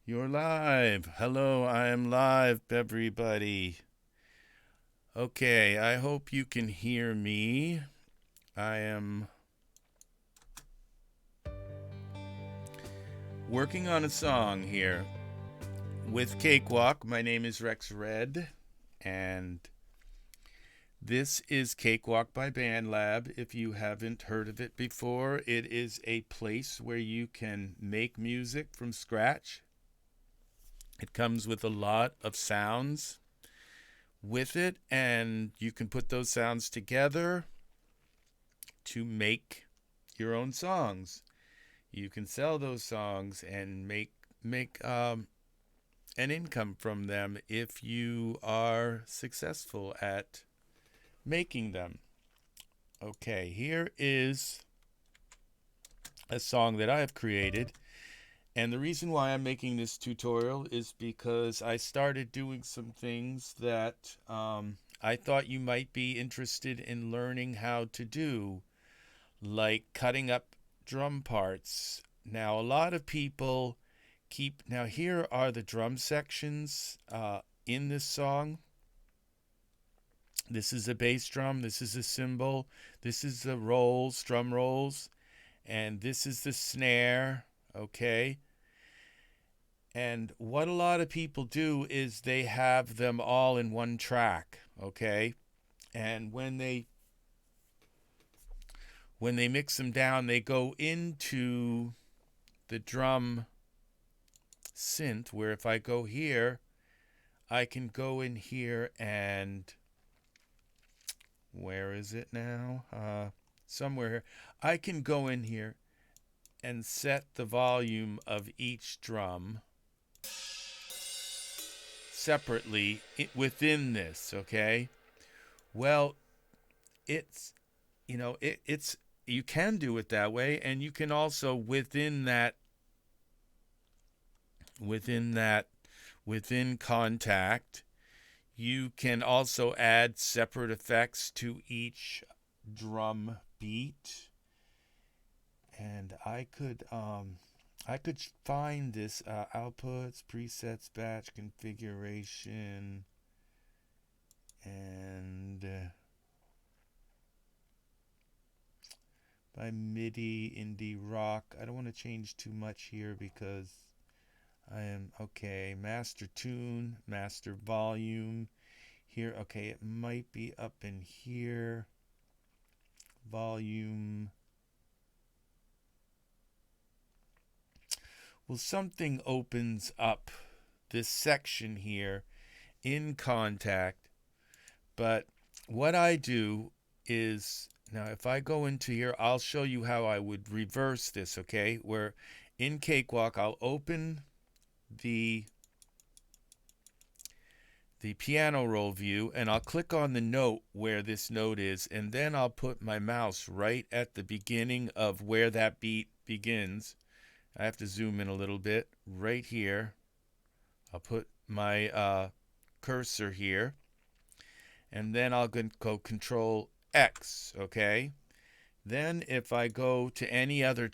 You're live. Hello, I am live, everybody. Okay, I hope you can hear me. I am working on a song here with Cakewalk. My name is RexRed, and this is Cakewalk by BandLab. If you haven't heard of it before, it is a place where you can make music from scratch. It comes with a lot of sounds with it, and you can put those sounds together to make your own songs. You can sell those songs and make an income from them if you are successful at making them. Okay, here is a song that I have created. And the reason why I'm making this tutorial is because I started doing some things that I thought you might be interested in learning how to do, like cutting up drum parts. Now, a lot of people now here are the drum sections in this song. This is a bass drum, this is a cymbal, this is the rolls, drum rolls, and this is the snare, okay? And what a lot of people do is they have them all in one track, okay? And when they mix them down, they go into the drum synth, where if I go here, I can go in here and where is it now? Somewhere here. I can go in here and set the volume of each drum separately within this, okay? Well, it's it's you can do it that way, and you can also within Kontakt, you can also add separate effects to each drum beat. And I could find this outputs, presets, batch configuration, and by MIDI indie rock. I don't want to change too much here because I am okay. Master tune, master volume. Here, okay, it might be up in here. Volume. Well, something opens up this section here in Kontakt, but what I do is, now if I go into here, I'll show you how I would reverse this, okay? Where in Cakewalk, I'll open the piano roll view, and I'll click on the note where this note is, and then I'll put my mouse right at the beginning of where that beat begins. I have to zoom in a little bit. Right here, I'll put my cursor here, and then I'll go Control X, okay? Then if I go to any other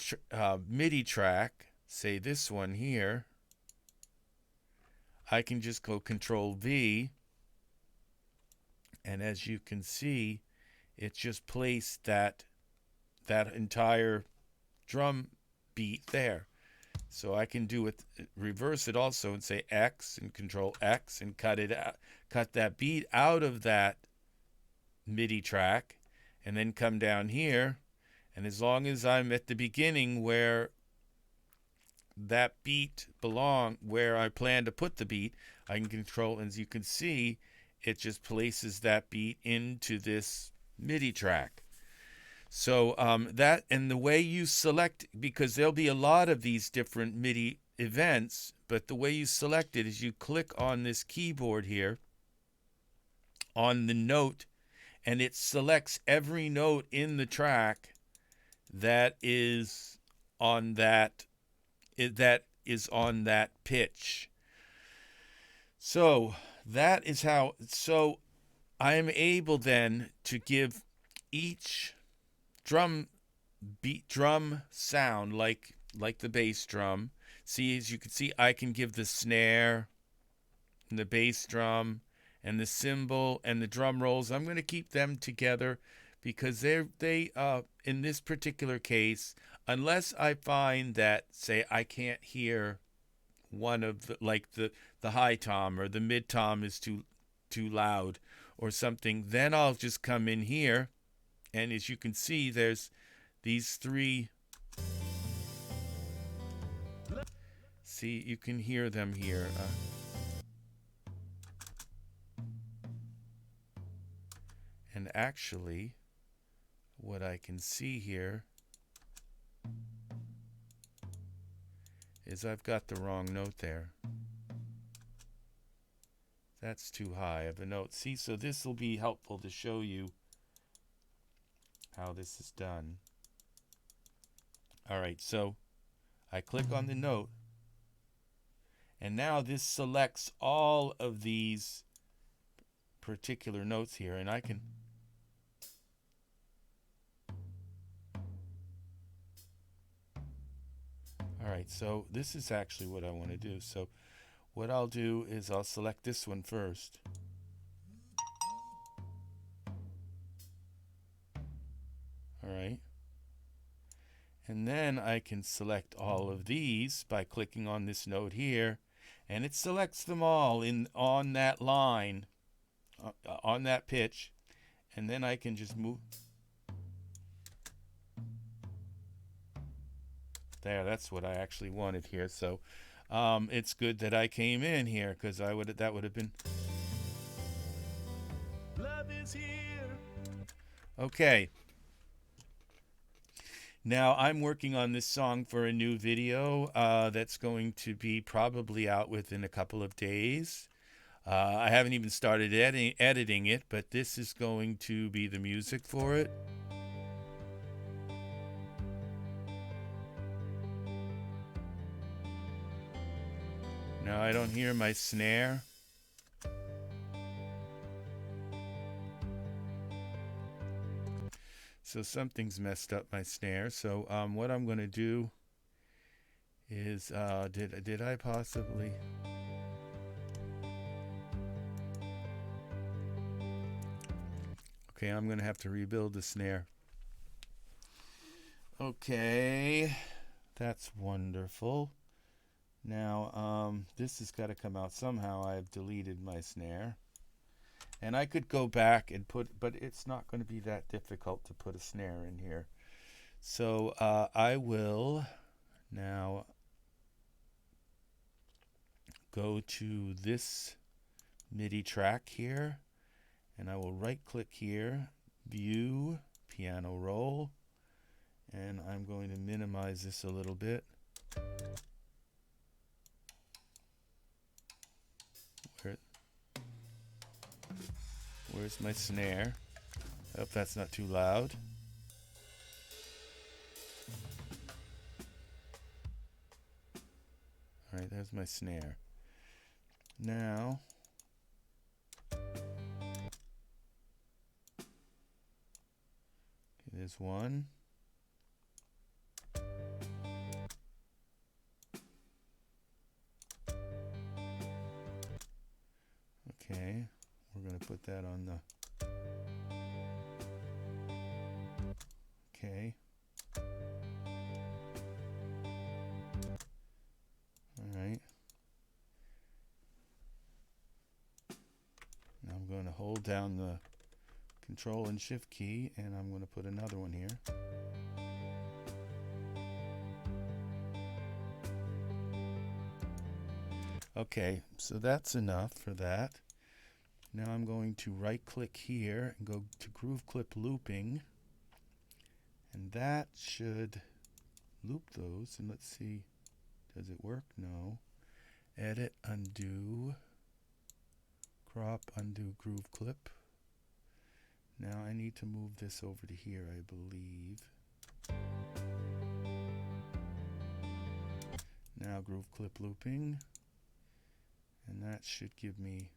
MIDI track, say this one here, I can just go Control V, and as you can see, it just placed that entire drum beat there. So I can do it, reverse it also, and say X and Control X and cut that beat out of that MIDI track, and then come down here, and as long as I'm at the beginning where that beat where I plan to put the beat, I can control, and as you can see, it just places that beat into this MIDI track. So that, and the way you select, because there'll be a lot of these different MIDI events, but the way you select it is you click on this keyboard here on the note, and it selects every note in the track that is on that pitch. So that is how, so I am able then to give each drum sound, like the bass drum, See, as you can see, I can give the snare and the bass drum and the cymbal and the drum rolls. I'm going to keep them together because they in this particular case, unless I find that, say, I can't hear one of the, like the high tom or the mid tom is too loud or something, then I'll just come in here, and as you can see, there's these three. See, you can hear them here. And actually, what I can see here is I've got the wrong note there. That's too high of a note. See, so this will be helpful to show you how this is done. All right, so I click on the note, and now this selects all of these particular notes here, and I can all right, so this is actually what I want to do. So what I'll do is I'll select this one first. All right. And then I can select all of these by clicking on this note here, and it selects them all on that line, on that pitch, and then I can just move. There, that's what I actually wanted here. So it's good that I came in here, because that would have been. Love is here. Okay. Now I'm working on this song for a new video that's going to be probably out within a couple of days. I haven't even started editing it, but this is going to be the music for it. Now I don't hear my snare. So something's messed up my snare. So what I'm going to do is, did I possibly? Okay, I'm going to have to rebuild the snare. Okay, that's wonderful. Now this has got to come out somehow. I've deleted my snare. And I could go back and but it's not going to be that difficult to put a snare in here. So I will now go to this MIDI track here, and I will right click here, view, piano roll, and I'm going to minimize this a little bit. Where's my snare? I hope that's not too loud. All right, there's my snare. Now, there's one. Okay. We're going to put that on the. Okay. All right. Now I'm going to hold down the Control and Shift key, and I'm going to put another one here. Okay, so that's enough for that. Now I'm going to right click here and go to Groove Clip Looping, and that should loop those. And let's see, does it work? No. Edit, undo, crop, undo, groove clip. Now I need to move this over to here, I believe. Now Groove Clip Looping, and that should give me.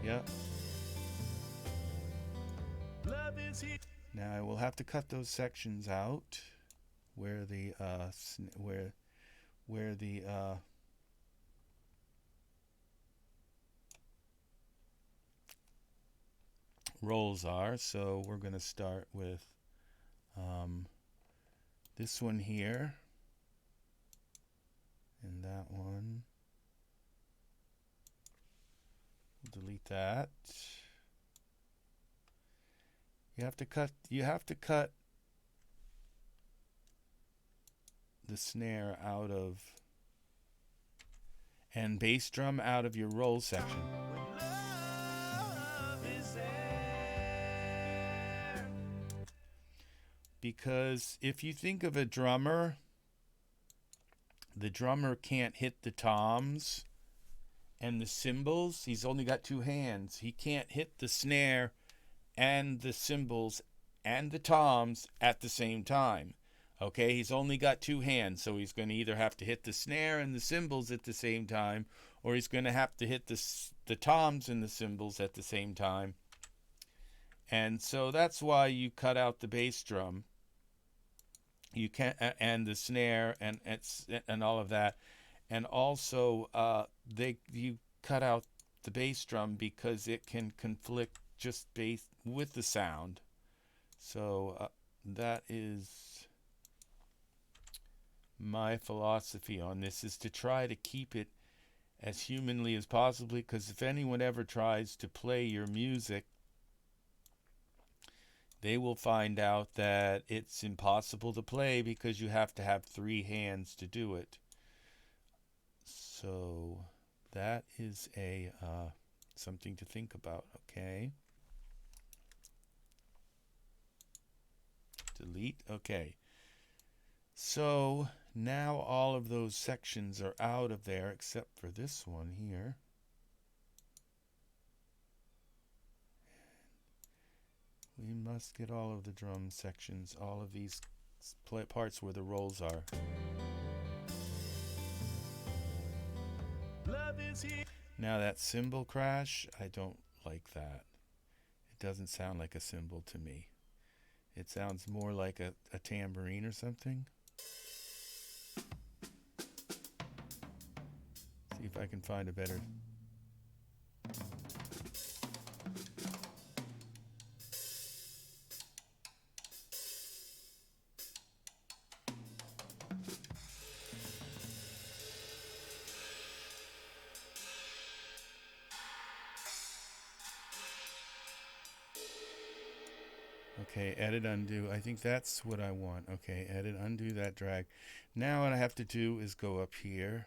Yep. Now I will have to cut those sections out. where the rolls are. So we're going to start with this one here and that one. We'll delete that. You have to cut the snare out of and bass drum out of your roll section. Because if you think of a drummer, the drummer can't hit the toms and the cymbals. He's only got two hands. He can't hit the snare and the cymbals and the toms at the same time. Okay, he's only got two hands, so he's going to either have to hit the snare and the cymbals at the same time, or he's going to have to hit the toms and the cymbals at the same time. And so that's why you cut out the bass drum. You can and the snare and all of that, and also you cut out the bass drum because it can conflict just bass with the sound. So that is my philosophy on this, is to try to keep it as humanly as possible, because if anyone ever tries to play your music, they will find out that it's impossible to play because you have to have three hands to do it. So that is a something to think about. Okay. Delete. Okay. So now all of those sections are out of there except for this one here. We must get all of the drum sections, all of these parts where the rolls are. Now that cymbal crash, I don't like that. It doesn't sound like a cymbal to me. It sounds more like a tambourine or something. See if I can find a better... Okay, edit, undo. I think that's what I want. Okay, edit, undo that drag. Now what I have to do is go up here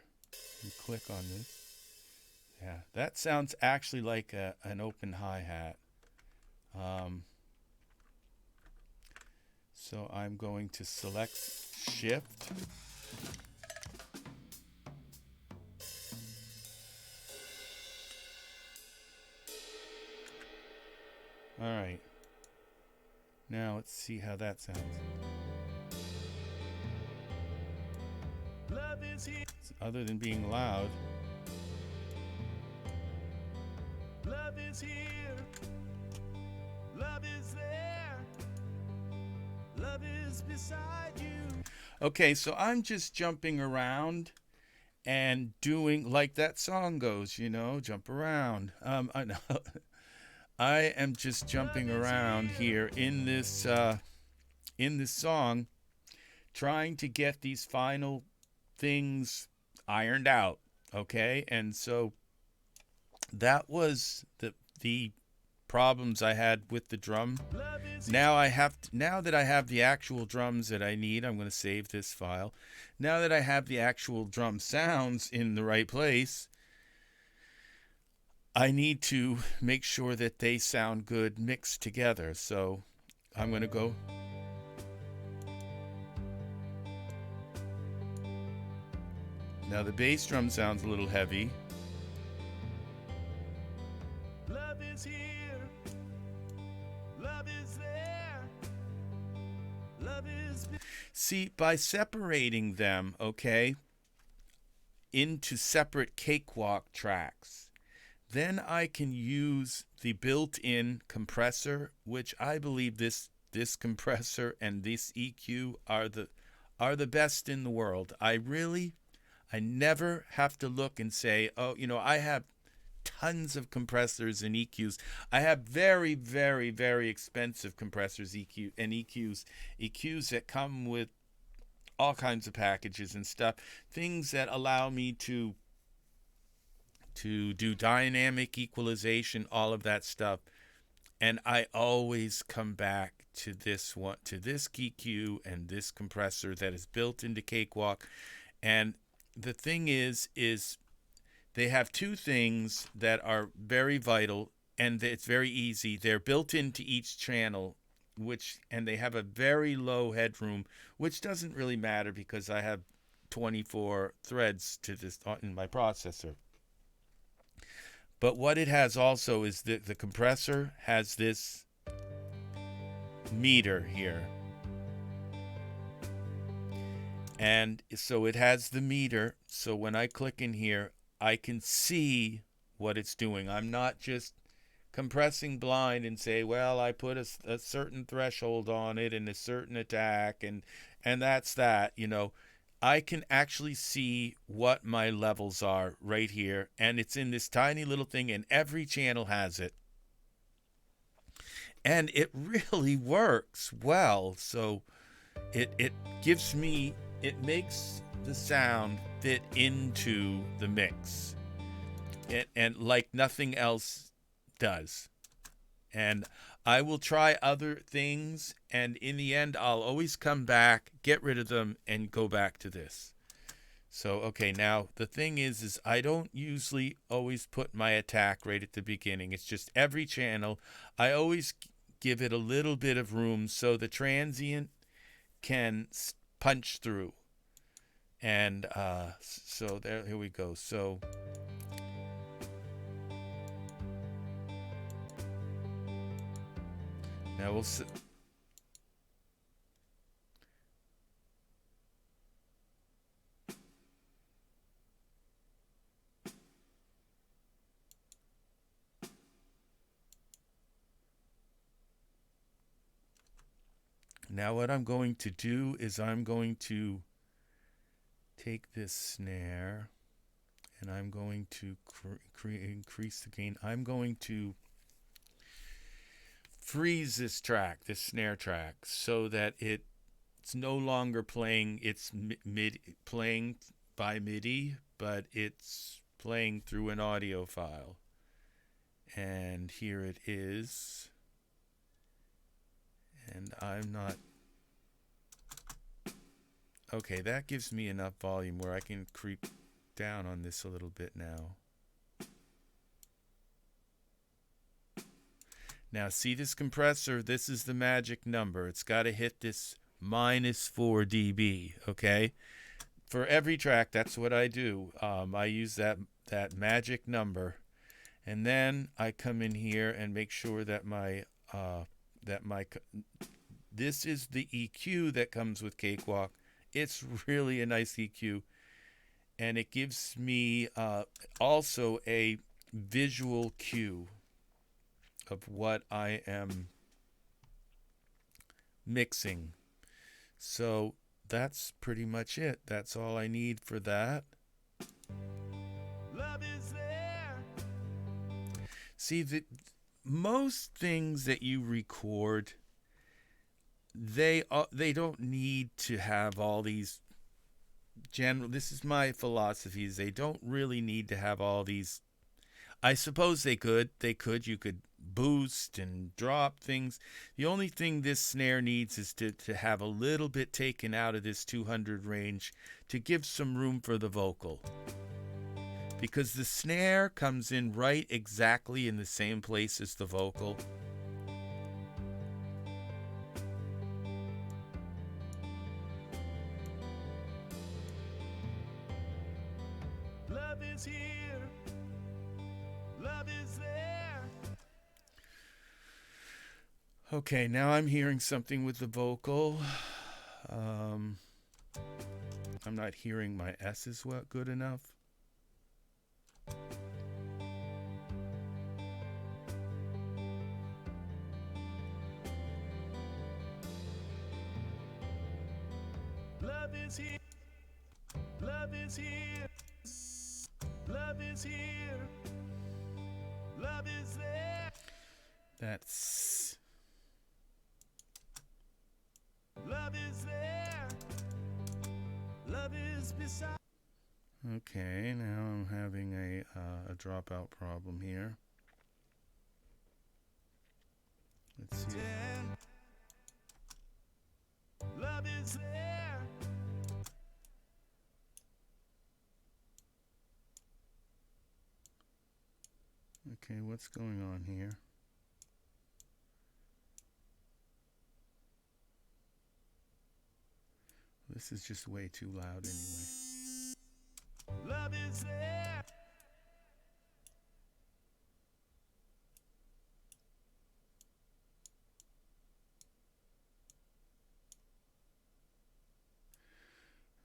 and click on this. Yeah, that sounds actually like an open hi-hat. So I'm going to select Shift. All right. Now let's see how that sounds. Other than being loud. Love is here. Love is there. Love is beside you. Okay, so I'm just jumping around and doing like that song goes, you know, jump around. I know. I am just jumping around here in this song, trying to get these final things ironed out. Okay, and so that was the problems I had with the drum. Now that I have the actual drums that I need, I'm going to save this file. Now that I have the actual drum sounds in the right place, I need to make sure that they sound good mixed together. So I'm going to go. Now the bass drum sounds a little heavy. Love is here. Love is there. Love is... See, by separating them, okay, into separate Cakewalk tracks, then I can use the built-in compressor, which I believe this compressor and this EQ are are the best in the world. I never have to look and say, oh, I have tons of compressors and EQs. I have very, very, very expensive compressors, EQs that come with all kinds of packages and stuff, things that allow me to do dynamic equalization, all of that stuff. And I always come back to this EQ and this compressor that is built into Cakewalk. And the thing is they have two things that are very vital, and it's very easy. They're built into each channel, and they have a very low headroom, which doesn't really matter because I have 24 threads to this in my processor. But what it has also is that the compressor has this meter here. And so it has the meter. So when I click in here, I can see what it's doing. I'm not just compressing blind and say, well, I put a certain threshold on it and a certain attack, and that's that. I can actually see what my levels are right here, and it's in this tiny little thing, and every channel has it. And it really works well. So it makes the sound fit into the mix, and like nothing else does. And I will try other things, and in the end I'll always come back, get rid of them, and go back to this. So okay, now the thing is I don't usually always put my attack right at the beginning. It's just every channel I always give it a little bit of room so the transient can punch through. And so here we go. So now we'll see. Now what I'm going to do is I'm going to take this snare and I'm going to increase the gain. I'm going to freeze this snare track, so that it's no longer playing playing by MIDI, but it's playing through an audio file. And here it is. And I'm not... Okay, that gives me enough volume where I can creep down on this a little bit now. Now, see this compressor? This is the magic number. It's got to hit this -4 dB, okay? For every track, that's what I do. I use that magic number. And then I come in here and make sure that this is the EQ that comes with Cakewalk. It's really a nice EQ. And it gives me also a visual cue of what I am mixing. So that's pretty much it. That's all I need for that. Love is there. See, most things that you record, they don't need to have all these this is my philosophy, is they don't really need to have all these. I suppose they could. You could boost and drop things. The only thing this snare needs is to have a little bit taken out of this 200 range to give some room for the vocal. Because the snare comes in right exactly in the same place as the vocal. Love is here. Love is there. Okay, now I'm hearing something with the vocal. I'm not hearing my S's good enough. Love Love is here. Love is here. Love is here. Love is there. That's... Love is there. Love is beside. Okay, now I'm having a dropout problem here. Let's see. 10. Love is there. Okay, what's going on here? This is just way too loud anyway. Love is there.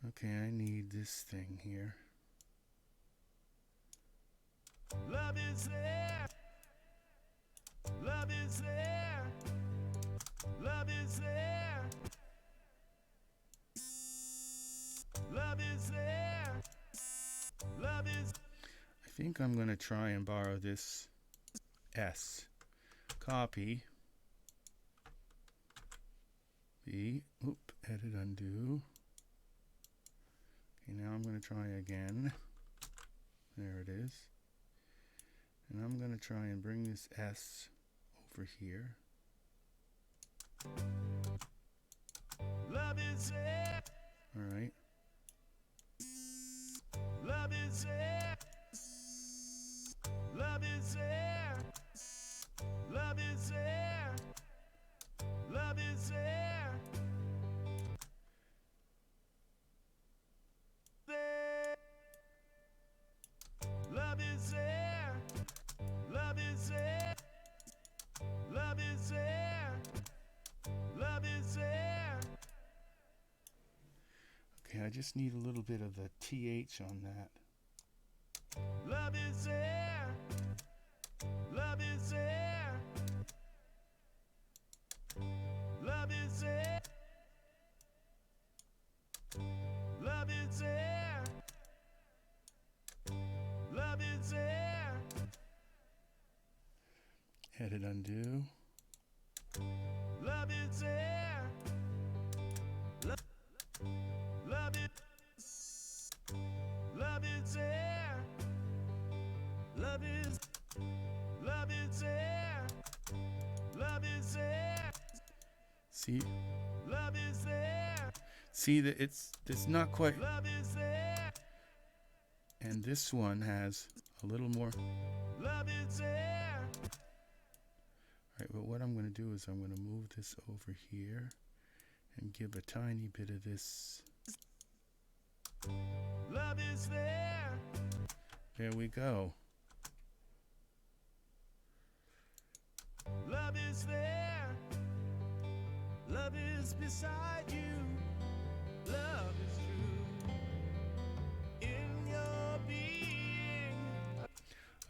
Okay, I need this thing here. Love is there. Love is there. Love is there. Love is there. Love is. I think I'm going to try and borrow this S. Copy. B. Oop, edit, undo. Okay, now I'm going to try again. There it is. And I'm going to try and bring this S over here. Love is there. All right. Love is there. Love is there. Love is there. Love is there. There. Love is there. Love is there. Love is there. Love is there. Okay, I just need a little bit of the TH on that. Love is there. Love is there. Love is there. Love is there. Love is there. Edit, undo. Love is there. Love it. Love is there. Love is. Love is there. Love is there. See? Love is there. See that it's not quite. Love is there. And this one has a little more. Love is there. Alright, but what I'm going to do is I'm going to move this over here and give a tiny bit of this. Love is there. There we go. Love is there. Love is beside you. Love is true in your being.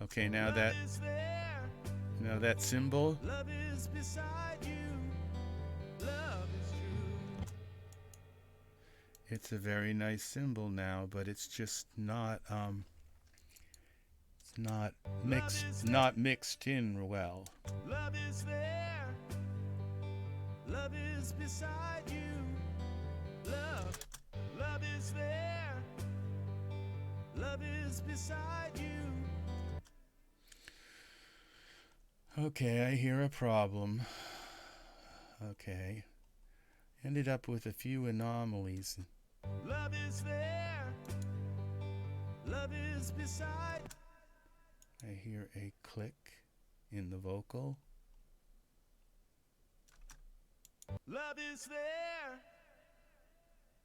Okay, now Love that is there. that symbol, Love is beside you. Love is true. it's a very nice symbol now, but it's just not it's not mixed in well. Love is there. Love is beside you. Love is there. Love is beside you. Okay, I hear a problem. Okay. Ended up with a few anomalies. Love is there. Love is beside. I hear a click in the vocal. Love is there.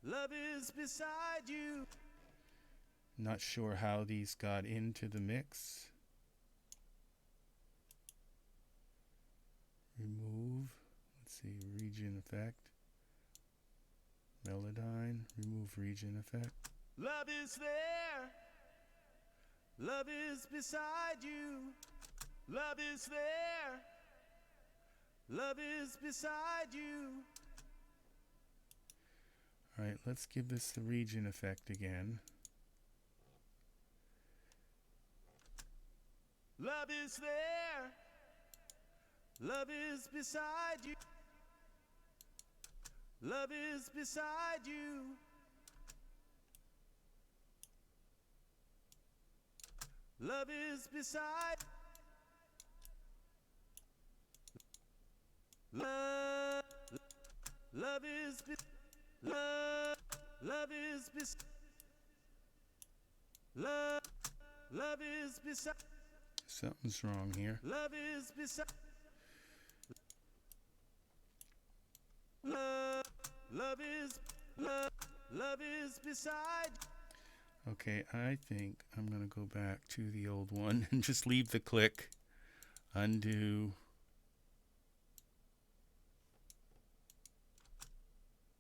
Love is beside you. Not sure how these got into the mix. Remove. Let's see, region effect. Melodyne. Remove region effect. Love is there. Love is beside you. Love is there. Love is beside you. Alright, let's give this the region effect again. Love is there. Love is beside you. Love is beside you. Love is beside. Love, love is love, love is love, love is beside. Something's wrong here. Love is beside. Love, love is beside. Okay, I think I'm going to go back to the old one and just leave the click. Undo.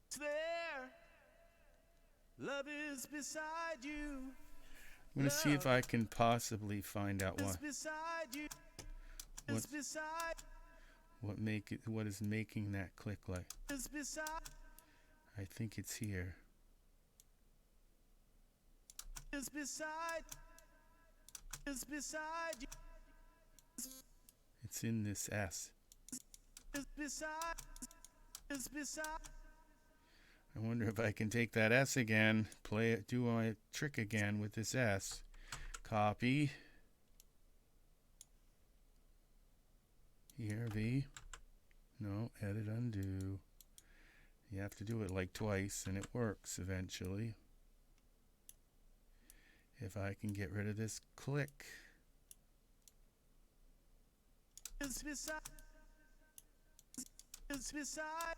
It's there. Love is beside you. I'm going to see if I can possibly find out It's beside you. It's beside. What is making that click like. It's beside. I think it's here. It's beside. It's beside you. It's in this S. It's beside. It's beside. I wonder if I can take that S again, play it, do my trick again with this S. Copy. Here, V. No, edit, undo. You have to do it like twice, and it works eventually. If I can get rid of this click. It's beside. It's beside.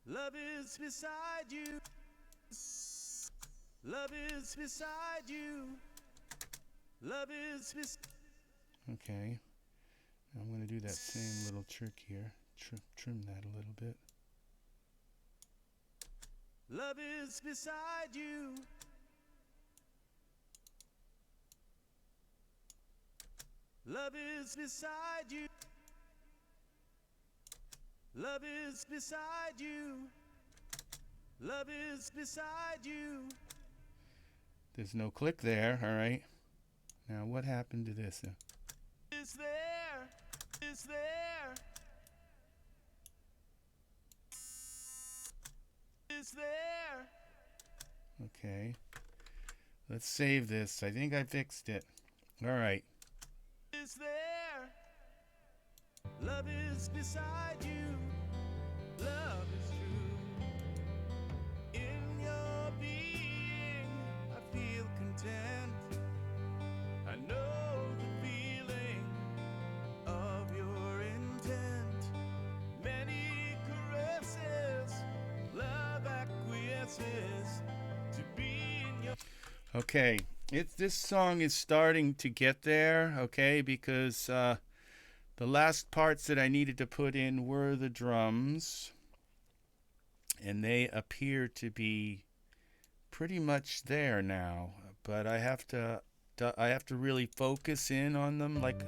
Love is beside you. Love is beside you. Love is beside. Okay. Now I'm going to do that same little trick here. Trim that a little bit. Love is beside you. Love is beside you. Love is beside you. Love is beside you. There's no click there, alright. Now what happened to this? It's there. It's there. It's there. Okay. Let's save this. I think I fixed it. Alright. It's there. Love is beside you. Love is true. In your being, I feel content. I know the feeling of your intent. Many caresses, love acquiesces to be in your. Okay. This song is starting to get there, okay, because the last parts that I needed to put in were the drums, and they appear to be pretty much there now, but I have to really focus in on them, like.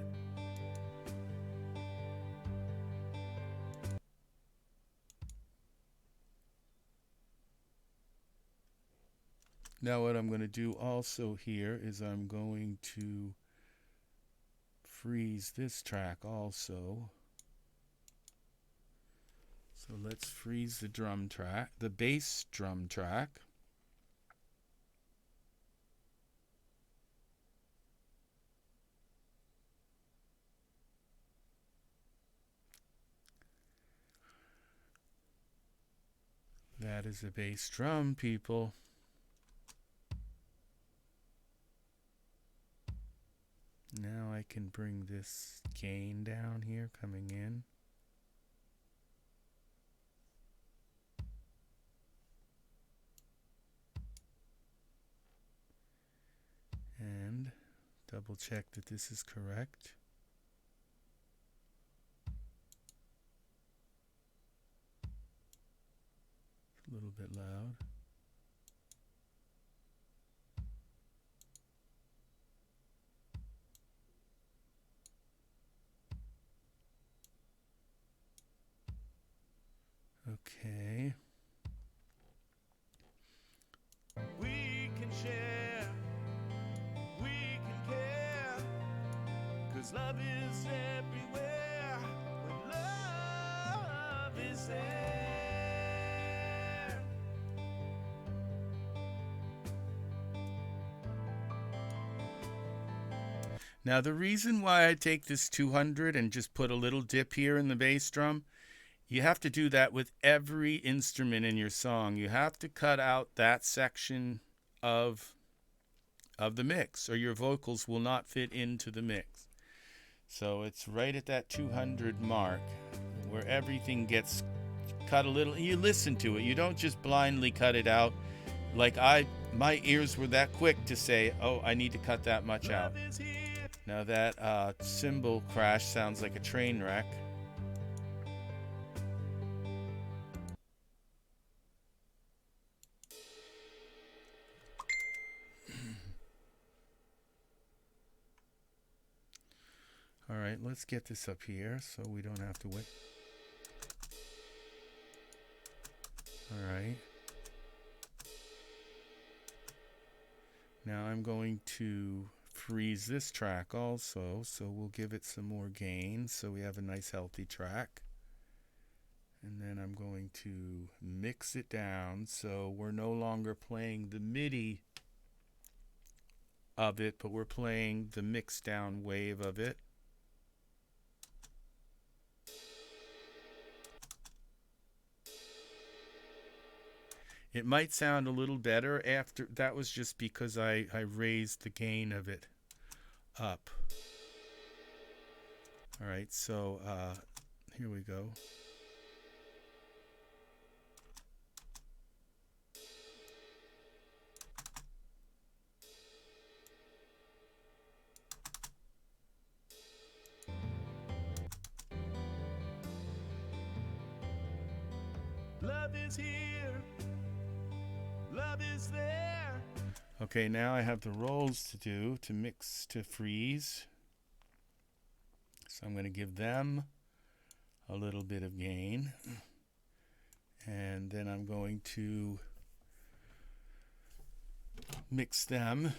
Now what I'm going to do also here is I'm going to freeze this track also. So let's freeze the drum track, the bass drum track. That is a bass drum, people. Now I can bring this gain down here coming in. And double check that this is correct. It's a little bit loud. Okay. 'cause love is everywhere when love is there. Now the reason why I take this 200 and just put a little dip here in the bass drum, you have to do that with every instrument in your song. You have to cut out that section of the mix, or your vocals will not fit into the mix. So it's right at that 200 mark where everything gets cut a little. You listen to it. You don't just blindly cut it out. Like my ears were that quick to say, oh, I need to cut that much out. Now that cymbal crash sounds like a train wreck. All right, let's get this up here so we don't have to wait. All right. Now I'm going to freeze this track also, so we'll give it some more gain so we have a nice healthy track. And then I'm going to mix it down so we're no longer playing the MIDI of it, but we're playing the mixed down wave of it. It might sound a little better after. That was just because I raised the gain of it up. All right, so here we go. Love is here, love is there. Okay, now I have the rolls to do to mix to freeze. So I'm going to give them a little bit of gain. And then I'm going to mix them.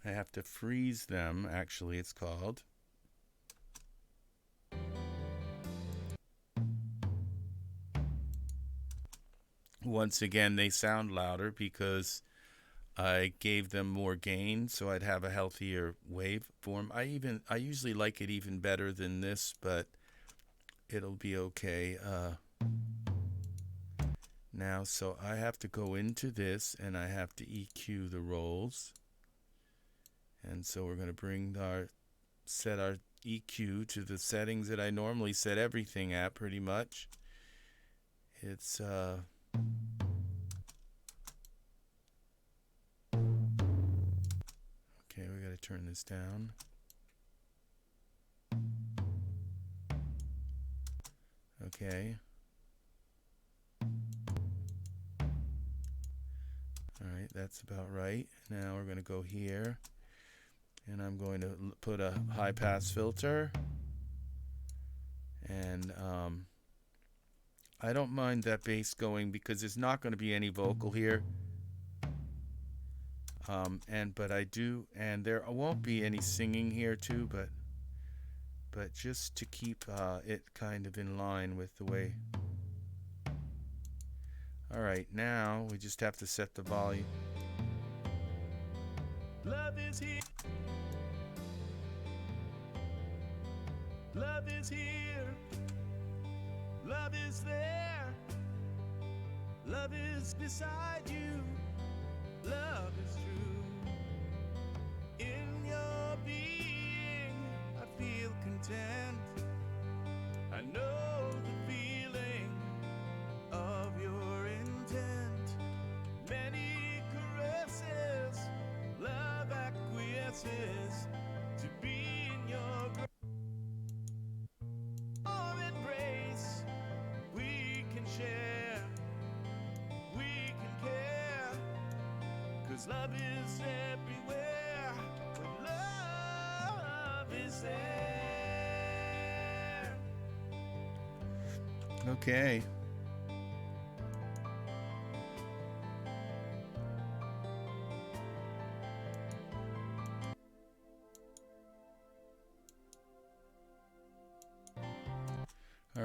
I have to freeze them, actually, it's called. Once again, they sound louder because I gave them more gain, so I'd have a healthier waveform. I usually like it even better than this, but it'll be okay. Now, so I have to go into this and I have to EQ the rolls. And so we're going to set our EQ to the settings that I normally set everything at, pretty much. It's okay, we got to turn this down. Okay. All right, that's about right. Now we're going to go here. And I'm going to put a high pass filter, and I don't mind that bass going because there's not going to be any vocal here, but I do, and there won't be any singing here too, but just to keep it kind of in line with the way. All right, now we just have to set the volume. Love is here. Love is here. Love is there. Love is beside you. Love is true. In your being, I feel content. I know the feeling of your intent. Many caresses, love acquiesces to be in your embrace. We can share, we can care, 'cause love is everywhere when love is there. Okay.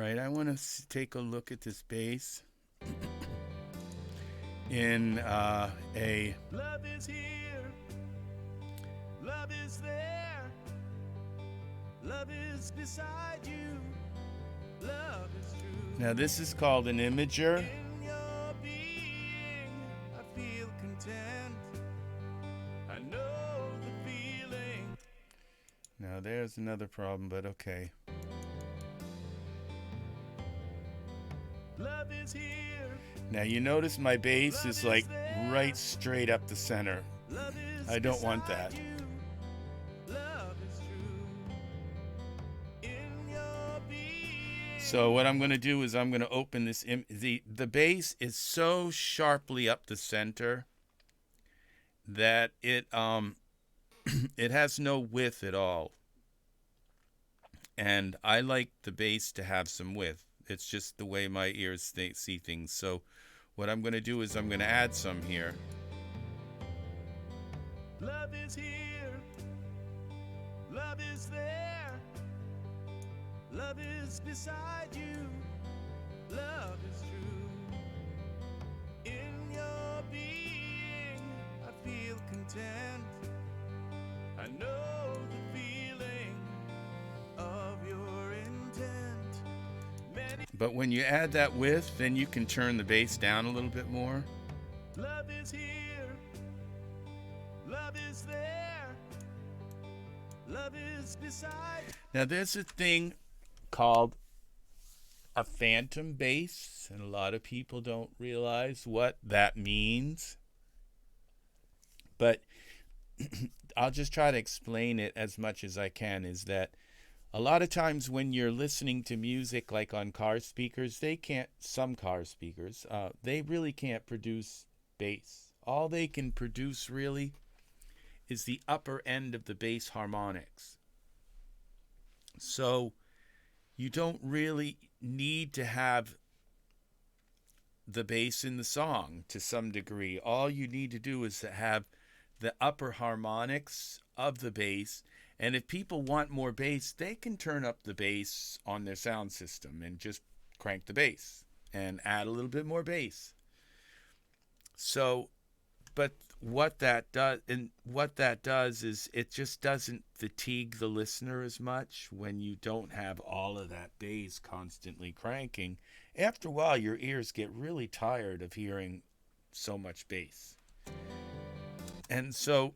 right, I want to take a look at this bass in a Love is here, love is there, love is beside you, love is true. now this is called an Imager. In your being, I feel content. I know the feeling. Now there's another problem, but okay. Love is here. Now you notice my bass is like right straight up the center. Love is I don't want that. beside you. Love is true. In your being. So what I'm going to do is I'm going to open this. The bass is so sharply up the center that it it has no width at all. And I like the bass to have some width. It's just the way my ears see things. So what I'm going to do is I'm going to add some here. Love is here. Love is there. Love is beside you. Love is true. In your being, I feel content. I know the feeling of your intent. Many But when you add that width, then you can turn the bass down a little bit more. love is here. Love is there. Love is beside. Now there's a thing called a phantom bass, and a lot of people don't realize what that means. But I'll just try to explain it as much as I can, is that a lot of times when you're listening to music like on car speakers, some car speakers, they really can't produce bass. All they can produce really is the upper end of the bass harmonics. So you don't really need to have the bass in the song to some degree. All you need to do is to have the upper harmonics of the bass. And if people want more bass, they can turn up the bass on their sound system and just crank the bass and add a little bit more bass. So, but what that does is it just doesn't fatigue the listener as much when you don't have all of that bass constantly cranking. After a while, your ears get really tired of hearing so much bass. And so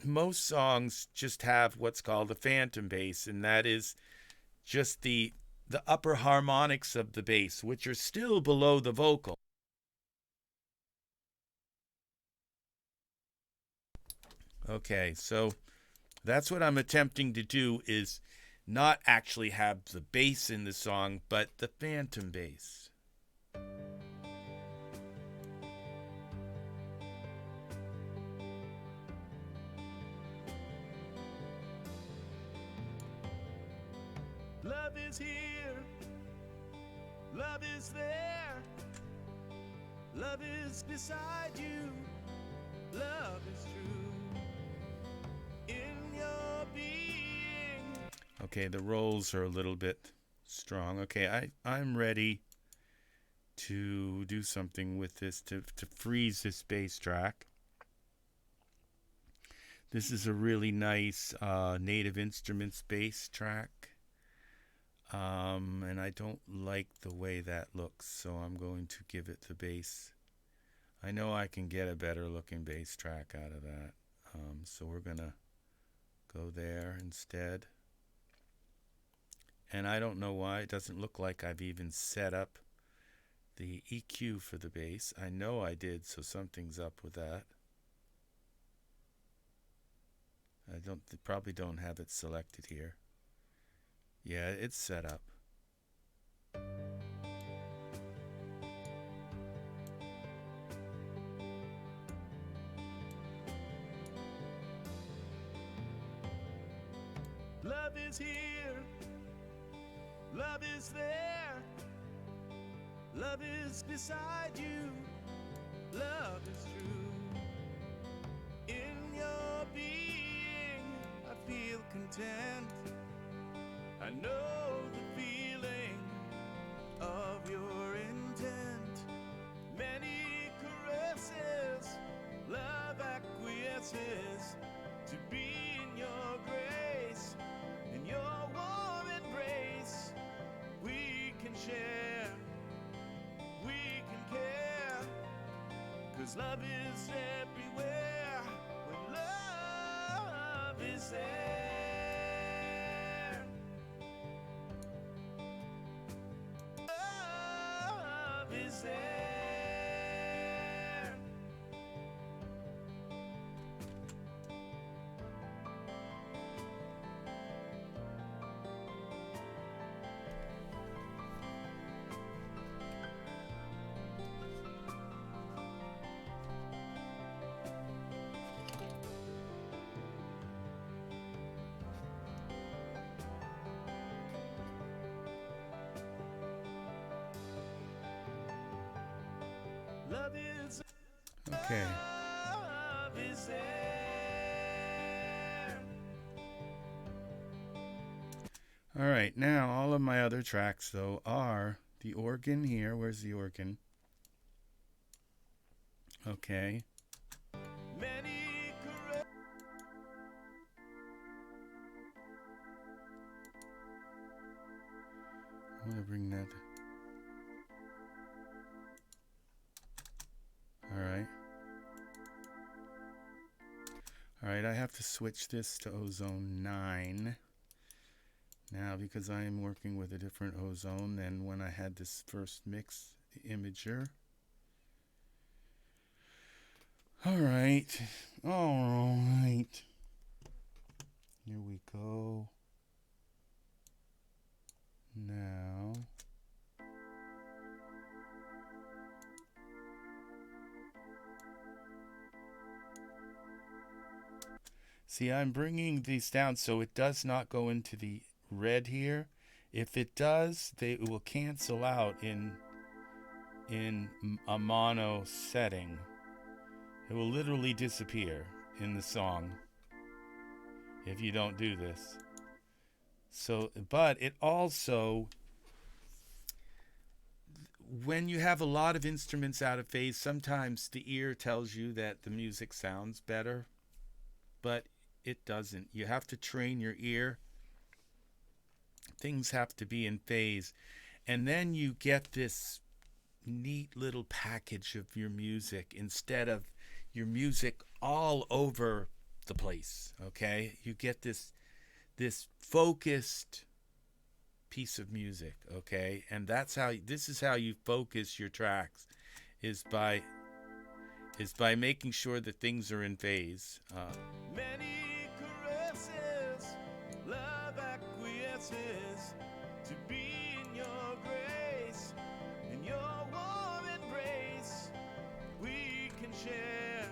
most songs just have what's called a phantom bass, and that is just the upper harmonics of the bass, which are still below the vocal. Okay, so that's what I'm attempting to do, is not actually have the bass in the song, but the phantom bass. Love is here. Love is there. Love is beside you. Love is true. In your being. Okay, the rolls are a little bit strong. Okay, I'm ready to do something with this, to freeze this bass track. This is a really nice Native Instruments bass track. And I don't like the way that looks, so I'm going to give it the bass. I know I can get a better looking bass track out of that. So we're going to go there instead. And I don't know why it doesn't look like I've even set up the EQ for the bass. I know I did, so something's up with that. Probably don't have it selected here. Yeah, it's set up. Love is here. Love is there. Love is beside you. Love is true. In your being, I feel content. I know the feeling pure intent. Many caresses, love acquiesces to be in your grace, in your warm embrace. We can share, we can care, 'cause love is everywhere when love is there. Love is there. Love is Okay. love is there. All right. Now, all of my other tracks, though, are the organ here. Where's the organ? Okay. Many I'm going to bring that. All right. All right, I have to switch this to Ozone 9 now because I am working with a different Ozone than when I had this first mix imager. All right. Here we go. Now. See, I'm bringing these down so it does not go into the red here. If it does, they will cancel out in a mono setting. It will literally disappear in the song if you don't do this. So, but it also, when you have a lot of instruments out of phase, sometimes the ear tells you that the music sounds better, but it doesn't. You have to train your ear. Things have to be in phase. And then you get this neat little package of your music instead of your music all over the place, okay? You get this focused piece of music, okay? And this is how you focus your tracks, is by making sure that things are in phase. many caresses, love acquiesces to be in your grace, in your warm embrace. We can share.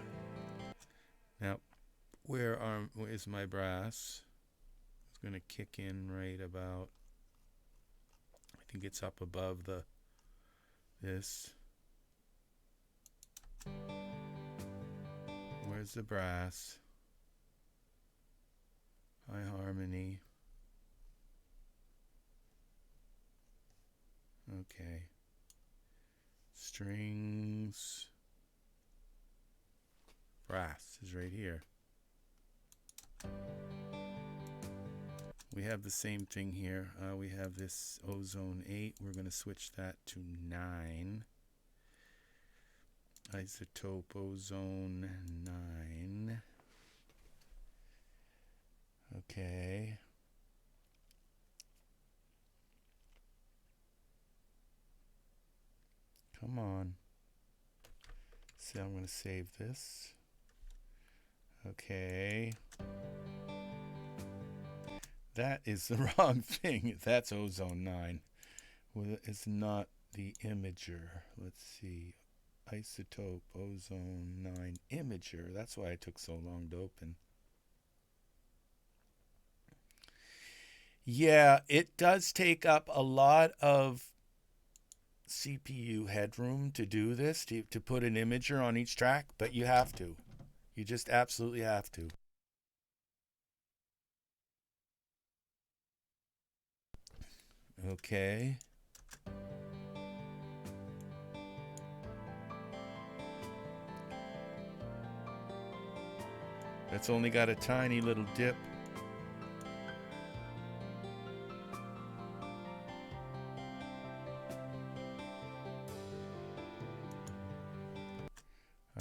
Now, where is my brass? It's going to kick in right about, I think it's up above this. Where's the brass? High harmony. Okay. Strings. Brass is right here. We have the same thing here. We have this Ozone 8. We're going to switch that to 9. iZotope Ozone 9. Okay. Come on. So I'm going to save this. Okay. That is the wrong thing. That's Ozone 9. Well, it's not the Imager. Let's see. iZotope Ozone 9 Imager. That's why it took so long to open. Yeah, it does take up a lot of CPU headroom to do this, to put an imager on each track, but you have to. You just absolutely have to. Okay. that's only got a tiny little dip.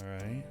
All right.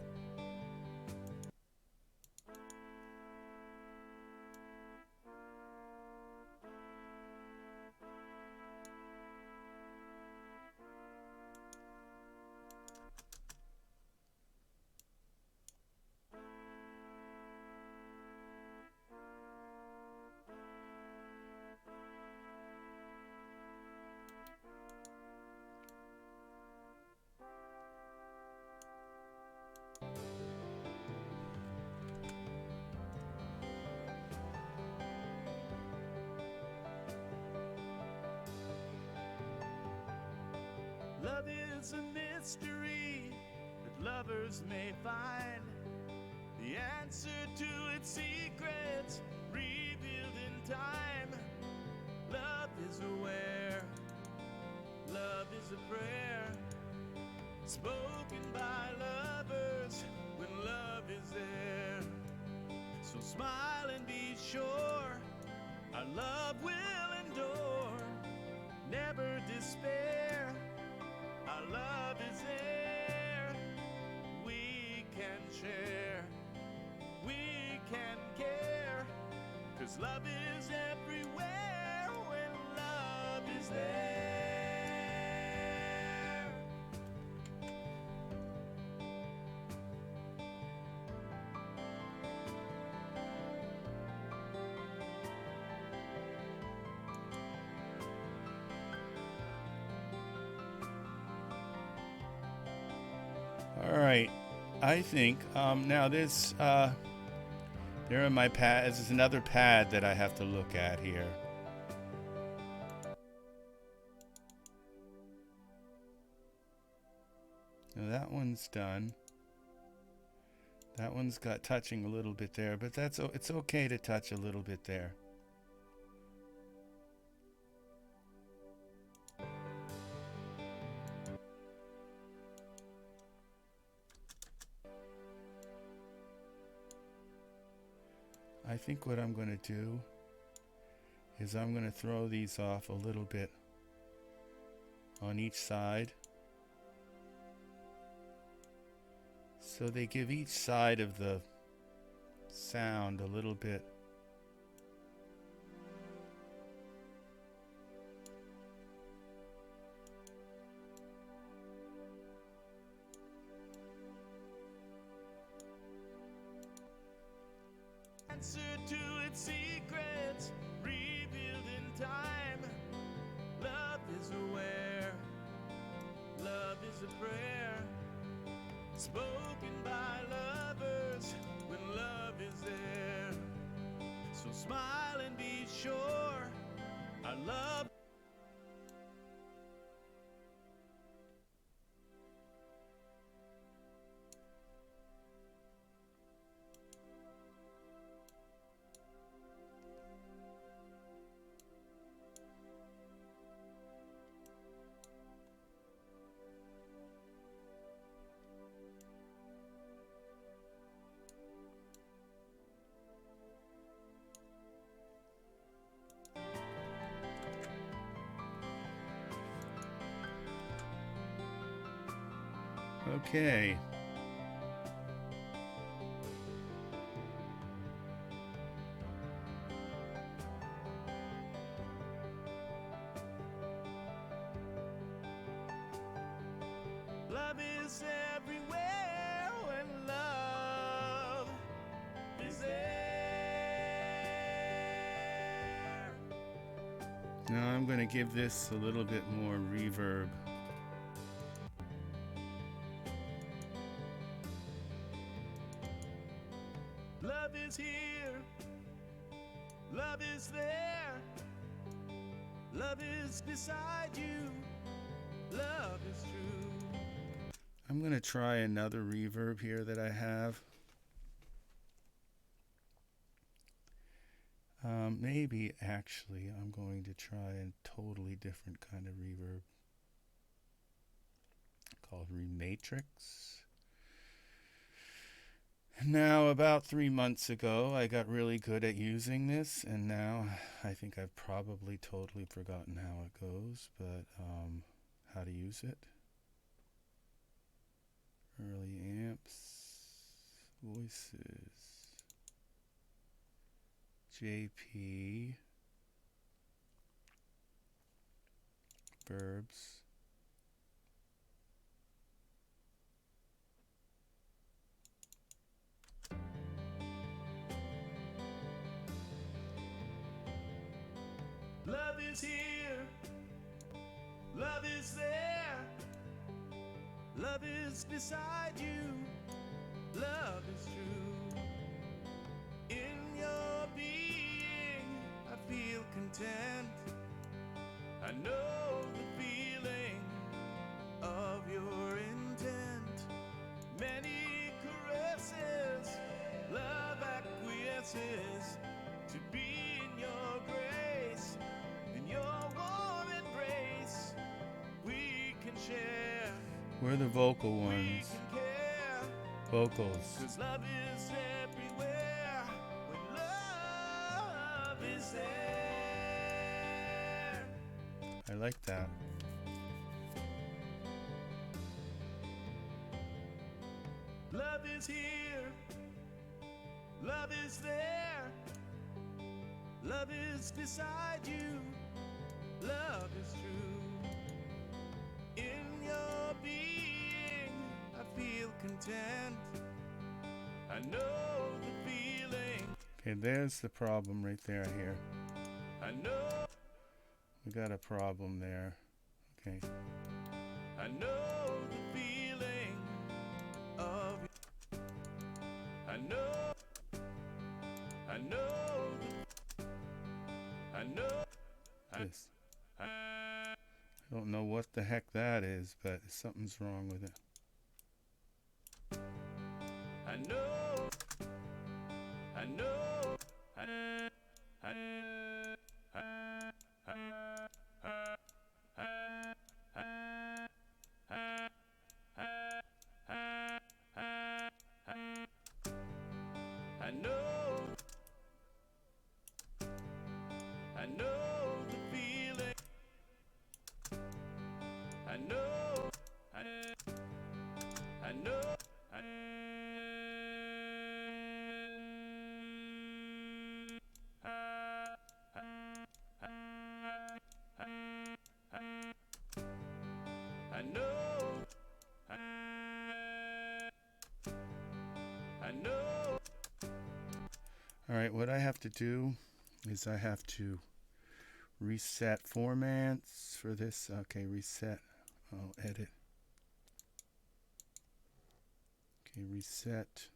Love is a mystery that lovers may find. The answer to its secrets revealed in time. Love is aware. Love is a prayer spoken by lovers when love is there. So smile and be sure our love will endure. Never despair. Our love is there. We can share. We can care. 'Cause love is everywhere when love is there. All right, I think now this there are my pads. This is another pad that I have to look at here. Now that one's done. That one's got touching a little bit there, but it's okay to touch a little bit there. I think what I'm going to do is I'm going to throw these off a little bit on each side, so they give each side of the sound a little bit. Answer to its secrets revealed in time. Love is aware. Love is a prayer spoken by lovers when love is there. So smile and be sure our love. Okay. Love is everywhere when love is there. Now I'm going to give this a little bit more reverb. Love is here. Love is there. Love is beside you. Love is true. I'm going to try another reverb here that I have. Maybe actually I'm going to try a totally different kind of reverb called Rematrix. Now, about 3 months ago, I got really good at using this, and now I think I've probably totally forgotten how it goes, but how to use it. Early amps, voices, JP, verbs. Love is here, love is there, love is beside you, love is true. In your being, I feel content. I know the feeling of your intent. Many caresses, love acquiesces to be in your grace. In your warm embrace, we can share. Where are the vocal We ones? can care. Vocals. 'Cause love is everywhere. When love is there. I like that. Love is here. Love is there. Love is beside you. Love is true. In your being, I feel content. I know the feeling. Okay, there's the problem right there here. I know, We got a problem there. Okay. I know the feeling of. I know, I know, I know. This. I don't know what the heck that is, but something's wrong with it. I know, I know, I know, I know the feeling. I know, I know, I know, I know. All right, what I have to do is I have to reset formats for this. Okay, reset. Oh, edit. Okay, reset.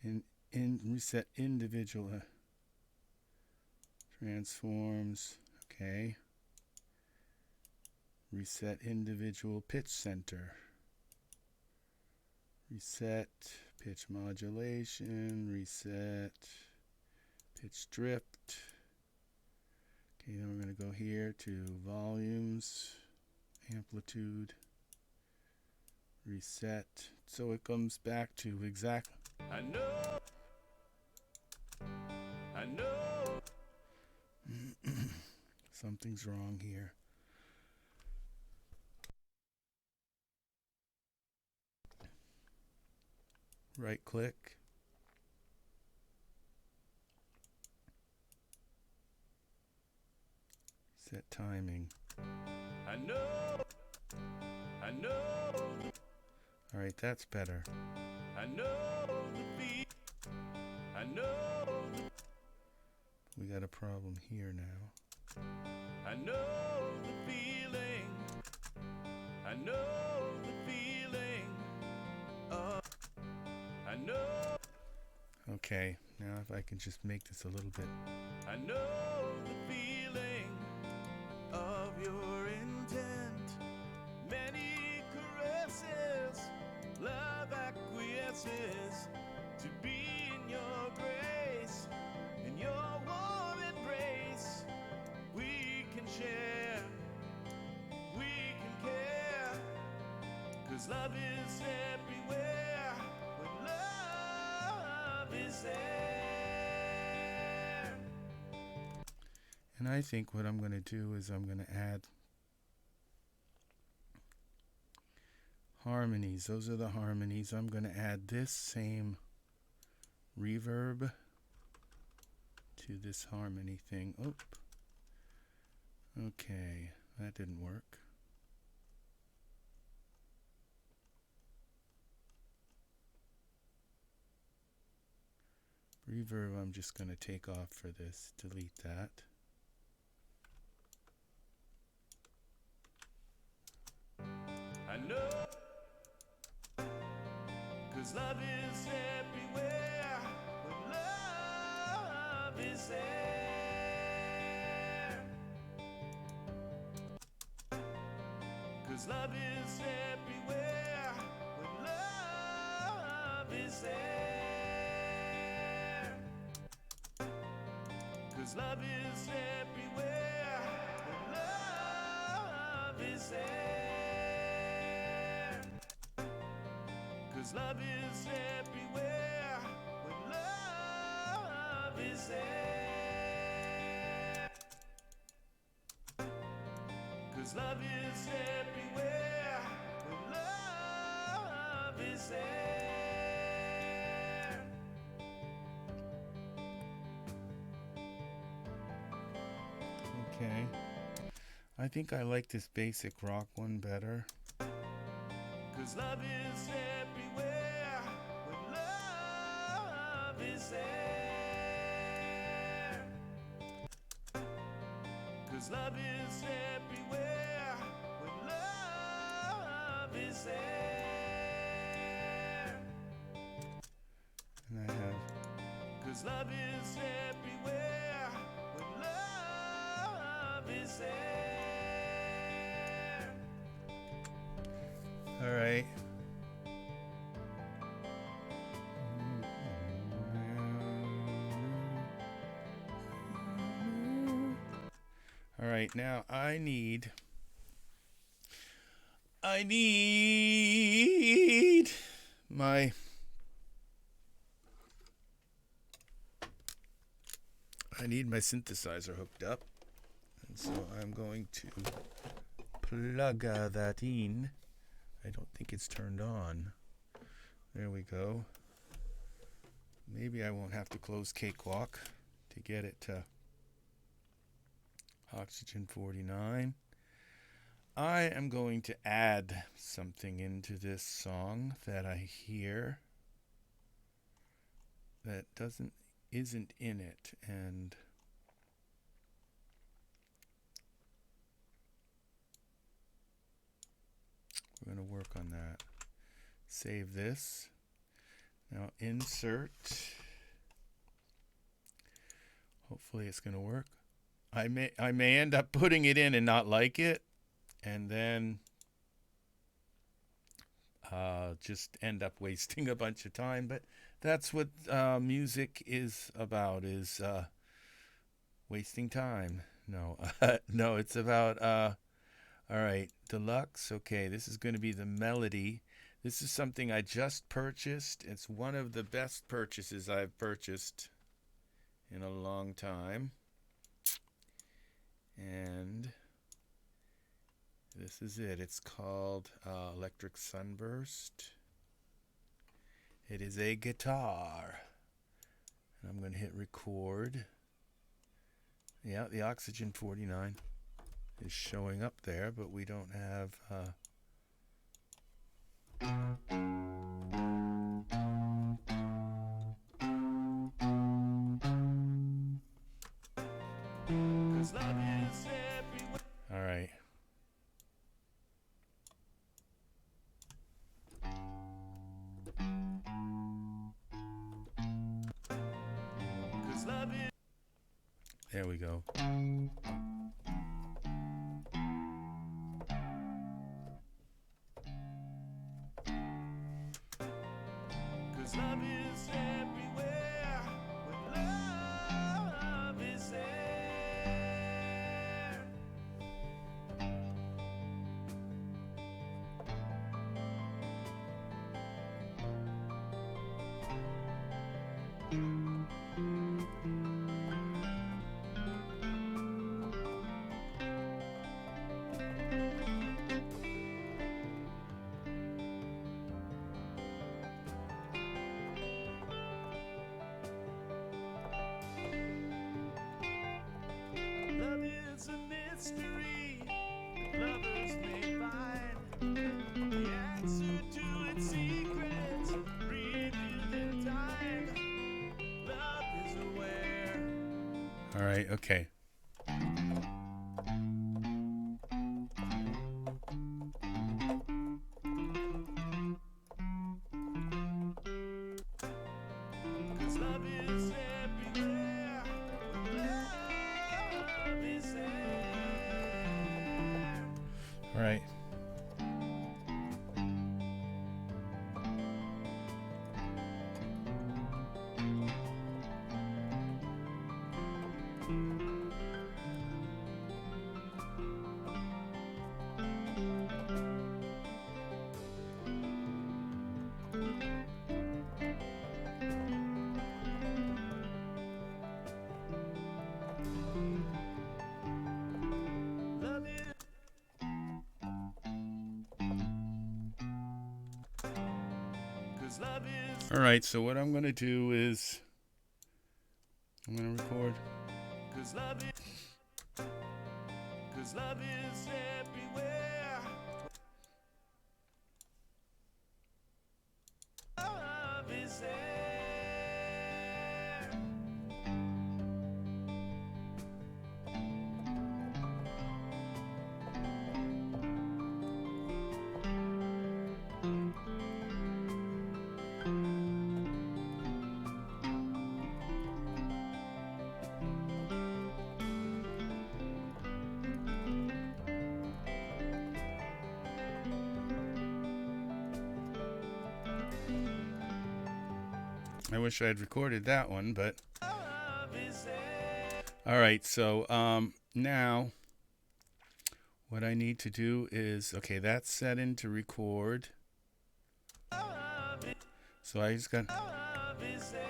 In reset individual transforms. Okay. Reset individual pitch center. Reset pitch modulation. Reset pitch drift. Okay, then we're going to go here to volumes, amplitude, reset. So it comes back to exact. I know, I know, Something's wrong here. Right click. Set timing. I know, I know, All right, that's better. I know the beat. I know, We got a problem here now. I know the feeling. I know the feeling of. I know, Okay, now if I can just make this a little bit. I know the feeling of your intent. Many caresses, love acquiesces to be in your grace. In your warm embrace, we can share. We 'Cause love is everywhere when love is there. And I think what I'm going to do is I'm going to add harmonies. Those are the harmonies. I'm going to add this same reverb to this harmony thing. Oh, okay, that didn't work. Reverb I'm just going to take off for this. Delete that. I know, 'cause love is everywhere when love is there. 'Cause love is everywhere when love is there. 'Cause love is everywhere when love is there. 'Cause love is everywhere when love is there. 'Cause love is everywhere when love is there. Okay. I think I like this basic rock one better. 'Cause love is everywhere when love is there. 'Cause love is everywhere when love is there. And I have 'Cause love is everywhere when love is there. all right. All right, now I need my synthesizer hooked up, and so I'm going to plug that in. I don't think it's turned on. There we go. Maybe I won't have to close Cakewalk to get it to Oxygen 49. I am going to add something into this song that I hear that isn't in it, and we're going to work on that. Save this. Now insert. Hopefully it's going to work. I may end up putting it in and not like it, and then just end up wasting a bunch of time. But that's what music is about, is wasting time. No, no, it's about, all right, deluxe. Okay, this is going to be the melody. This is something I just purchased. It's one of the best purchases I've purchased in a long time. And this is it. It's called Electric Sunburst. It is a guitar. And I'm going to hit record. Yeah, the Oxygen 49 is showing up there, but we don't have... 'Cause love is everywhere. all right. 'Cause love is. There we go. 'Cause love is everywhere when love is there. mystery that lovers may find. The answer to its secrets revealed in time. Love is aware. All right, okay. Love is everywhere. Love is there. All right. Love is. 'Cause love is. All right, so what I'm going to do is I'm going to record. 'Cause love is. 'Cause love is everywhere. Love is there. I wish I had recorded that one, but Love is there. all right. So now what I need to do is, okay, that's set in to record. Love is. So I just got, Love is there.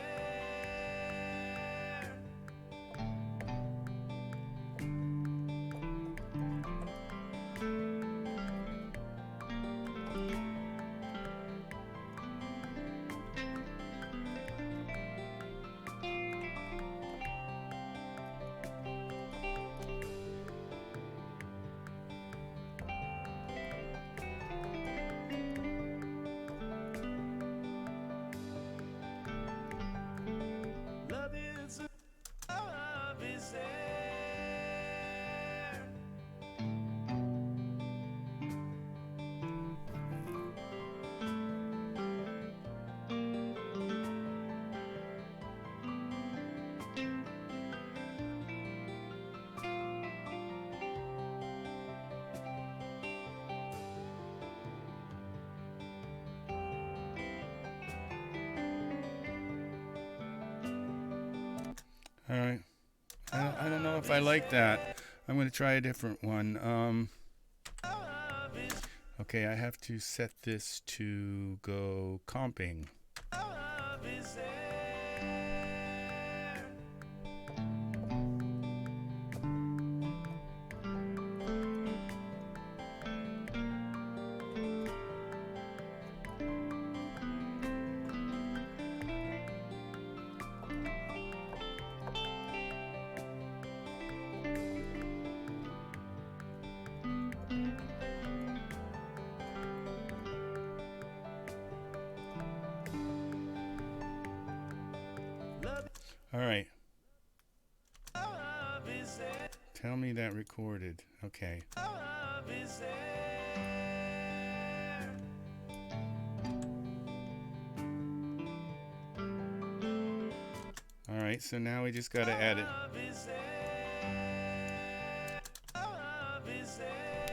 Love is. Love is there. all right. I don't know if I like that. I'm going to try a different one. Love is. Okay, I have to set this to go comping. Love is there. All right. Love is there. Tell me that recorded. Okay. Love is there. All right, so now we just got to add it. Love is there. Love is there.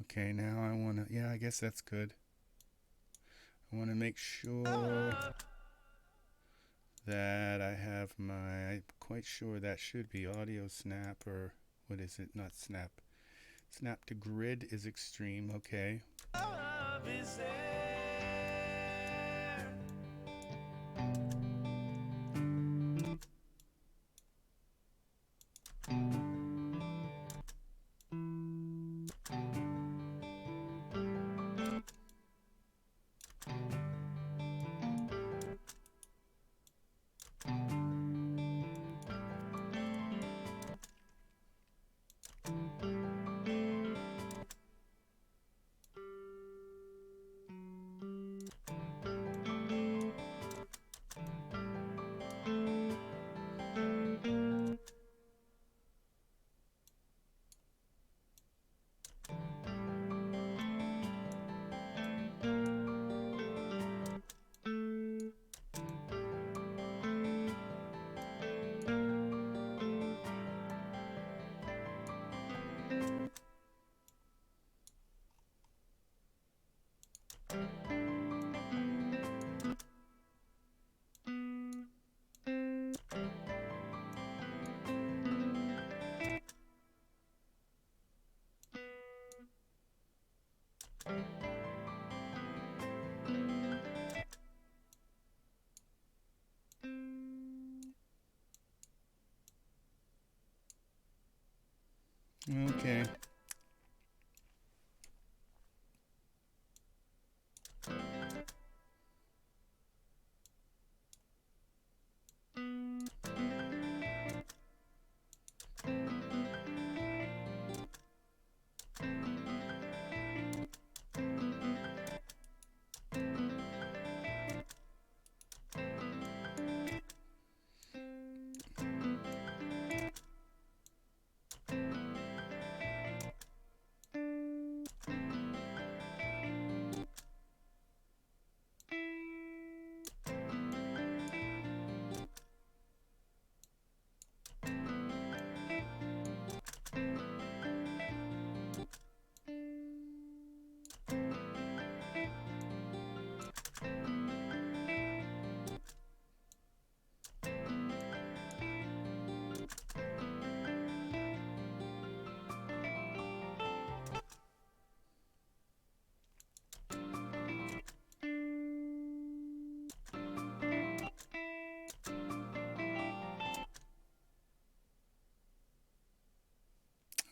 Okay, now I want to, yeah, I guess that's good. I want to make sure that I have my, I'm quite sure that should be audio snap, or what is it? Not snap. Snap to grid is extreme, okay. Love is there. Okay.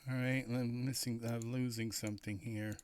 All right, I'm losing something here.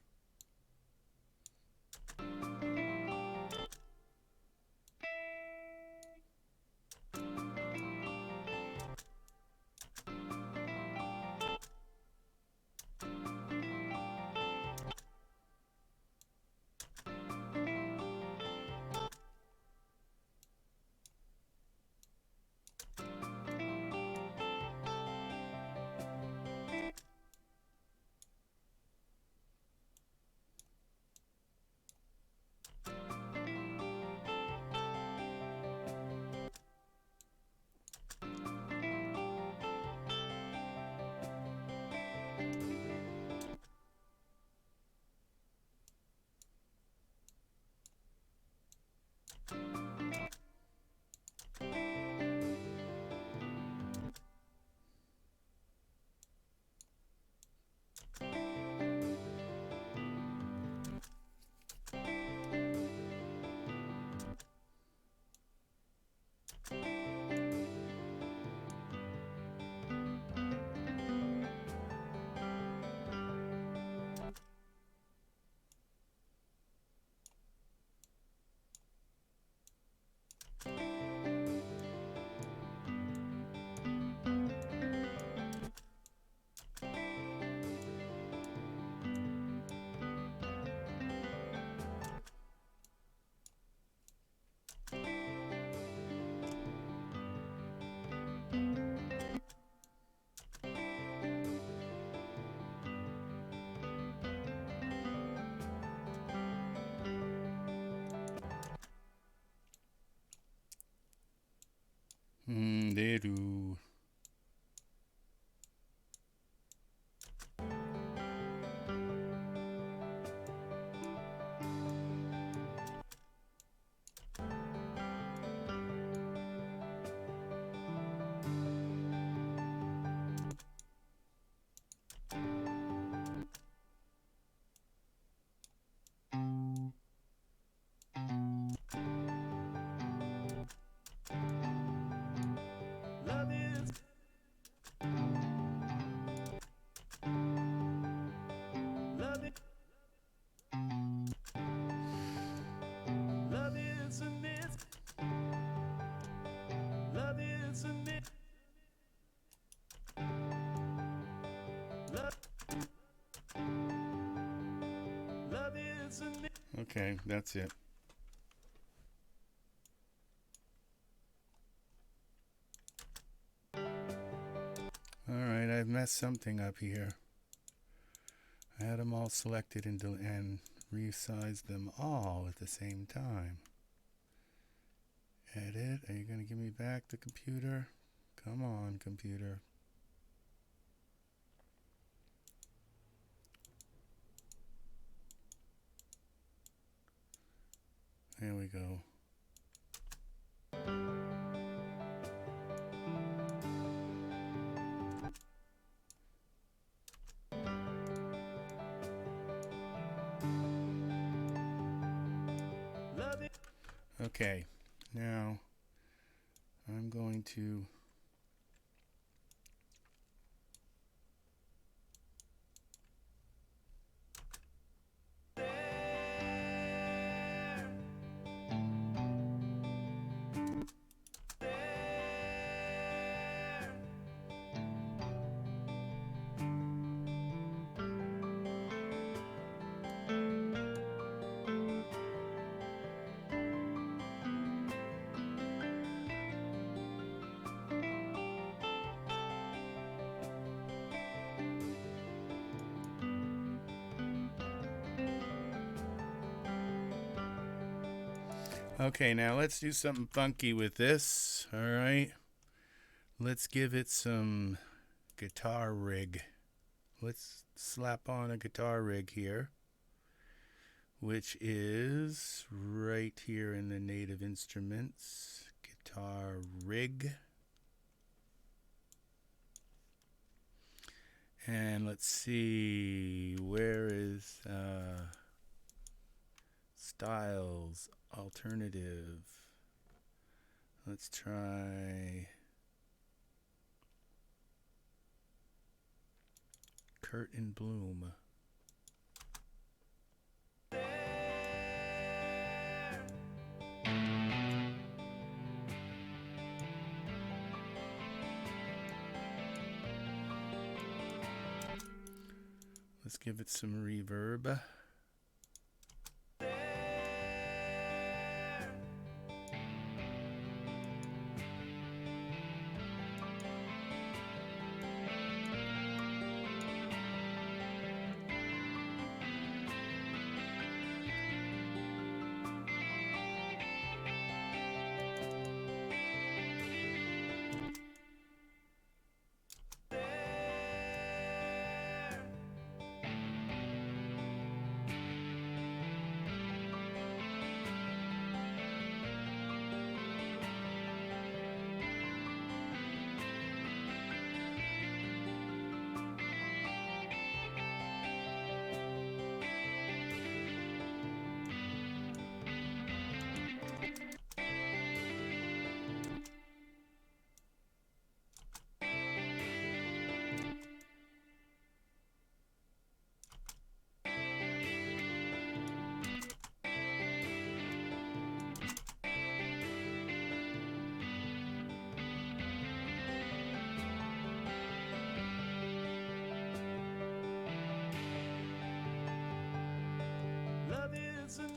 They do. Love is. Love is. Love is a myth. Love is a myth. Love. Love is a myth. Okay, that's it. All right, I've messed something up here. I had them all selected and resized them all at the same time. Edit. Are you going to give me back the computer? Come on, computer. There we go. Okay, now I'm going to Okay, now let's do something funky with this. All right. Let's give it some guitar rig. Let's slap on a guitar rig here, which is right here in the native instruments. Guitar rig. And let's see, where is styles, alternative. Let's try Kurt and Bloom. Let's give it some reverb. Love is a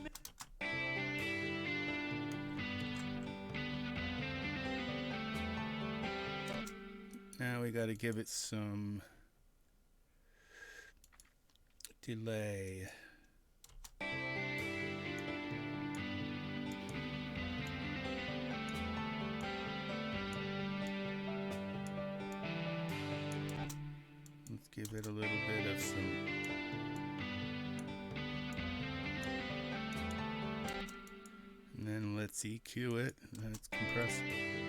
Now we got to give it some delay. Let's give it a little bit of some. And then let's EQ it. Let's compress it.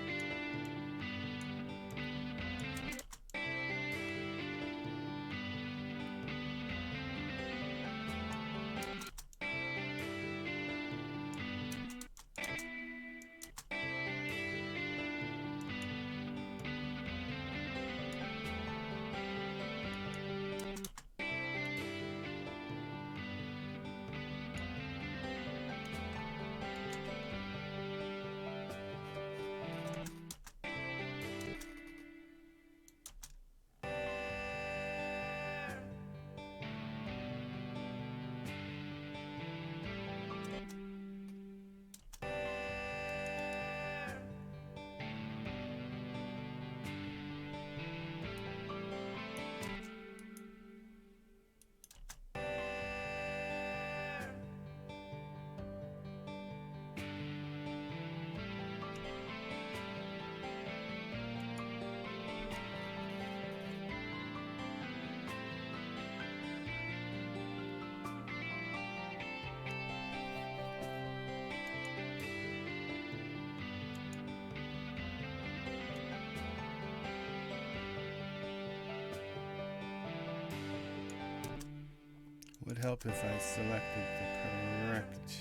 Would help if I selected the correct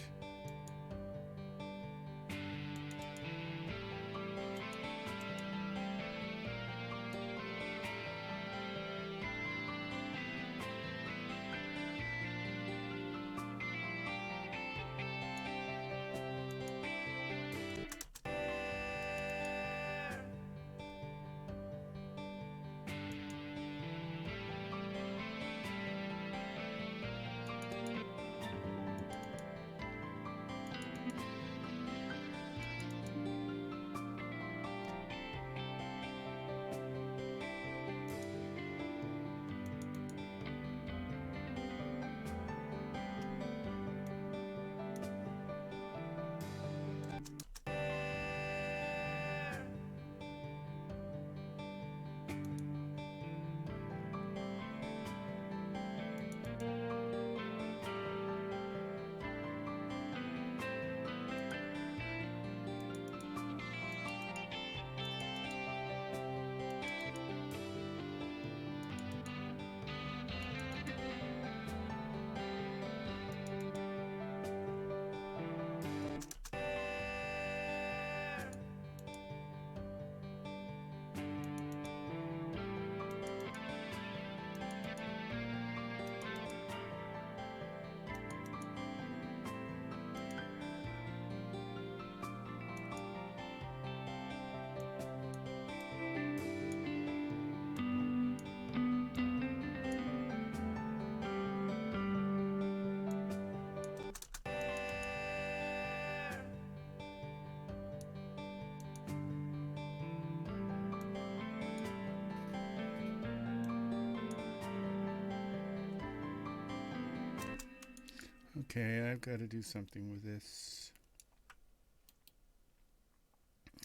Okay, I've got to do something with this.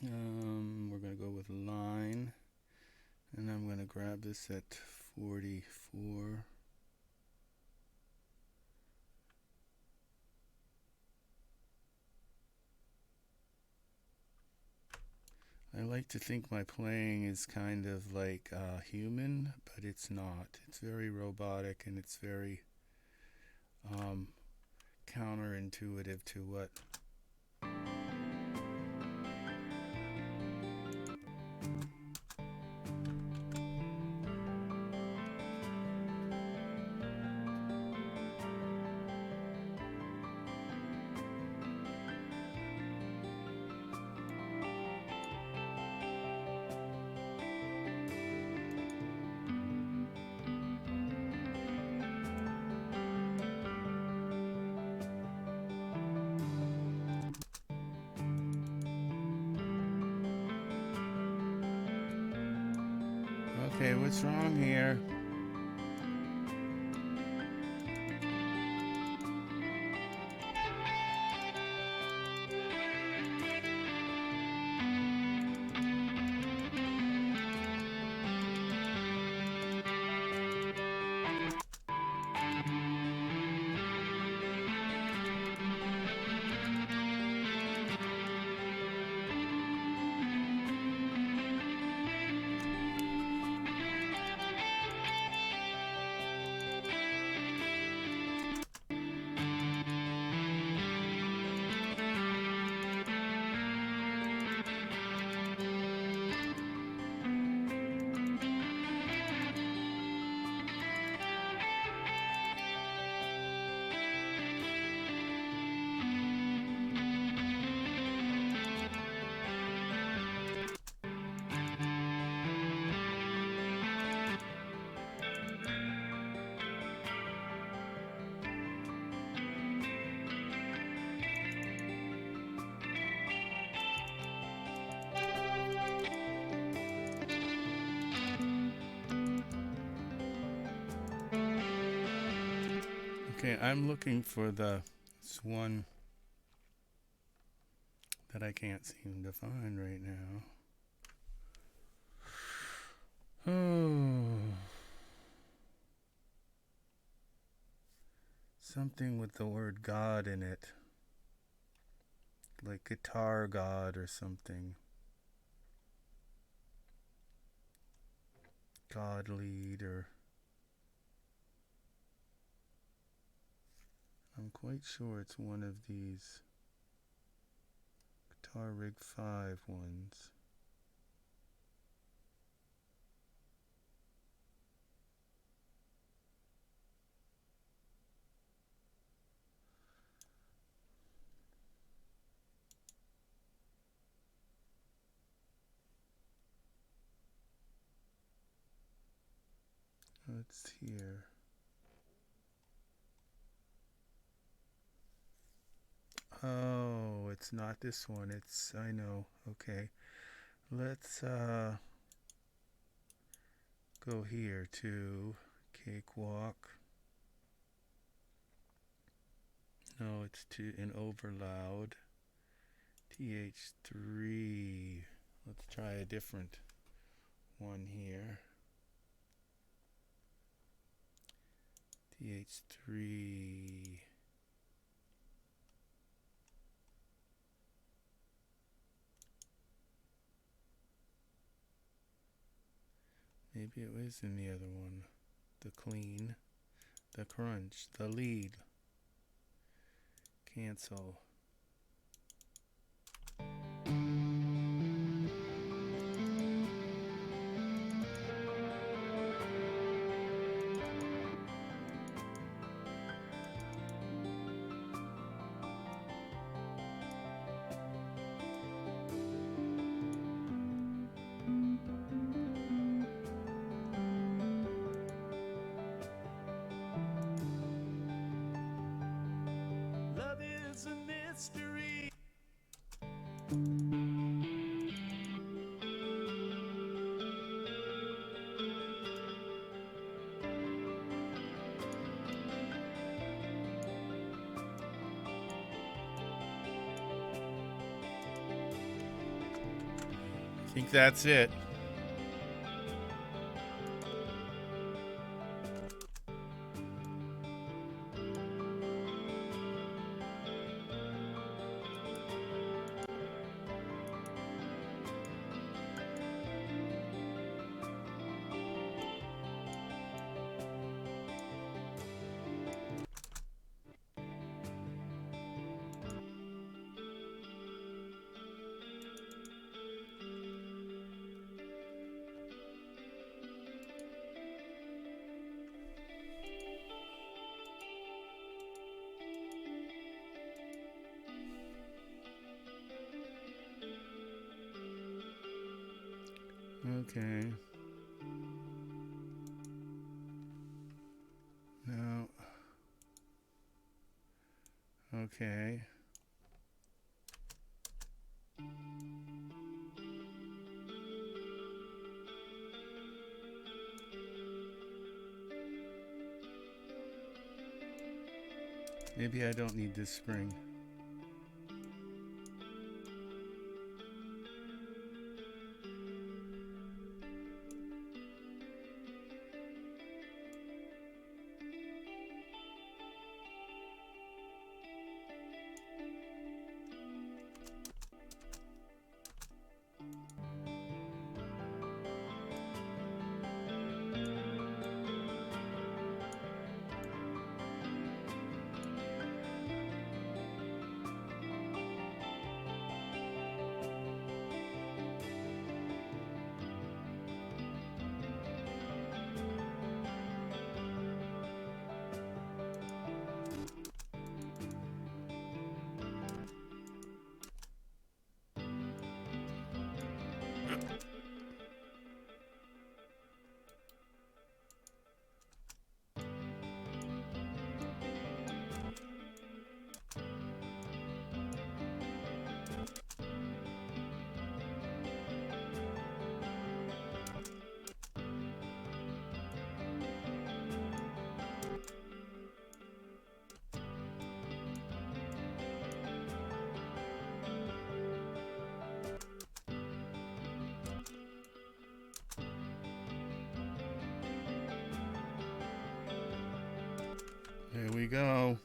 We're going to go with line, and I'm going to grab this at 44. I like to think my playing is kind of like human, but it's not. It's very robotic, and it's very counterintuitive to what Okay, what's wrong here? Okay, I'm looking for this one that I can't seem to find right now. Oh. Something with the word God in it. Like Guitar God or something. God lead or... I'm quite sure it's one of these Guitar Rig 5 ones. It's here. Oh, it's not this one. It's, I know. Okay. Let's go here to Cakewalk. No, it's an overloud. TH3. Let's try a different one here. TH3. Maybe it was in the other one. The clean, the crunch, the lead. Cancel. Love is a mystery. I think that's it. Okay. No. Okay. Maybe I don't need this spring. There we go.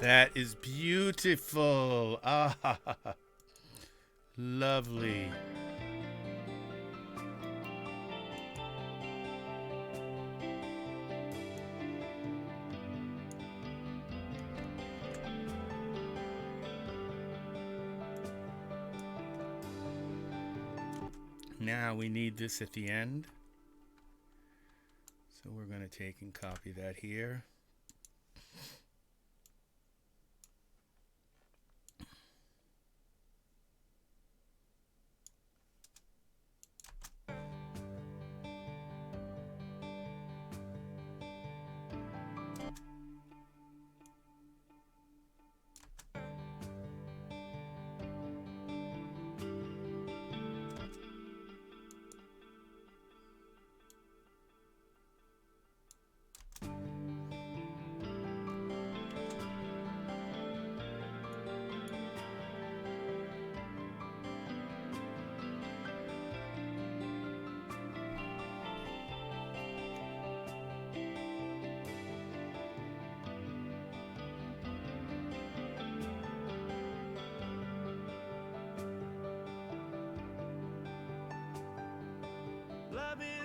That is beautiful. Ah, lovely. Now we need this at the end. So we're going to take and copy that here.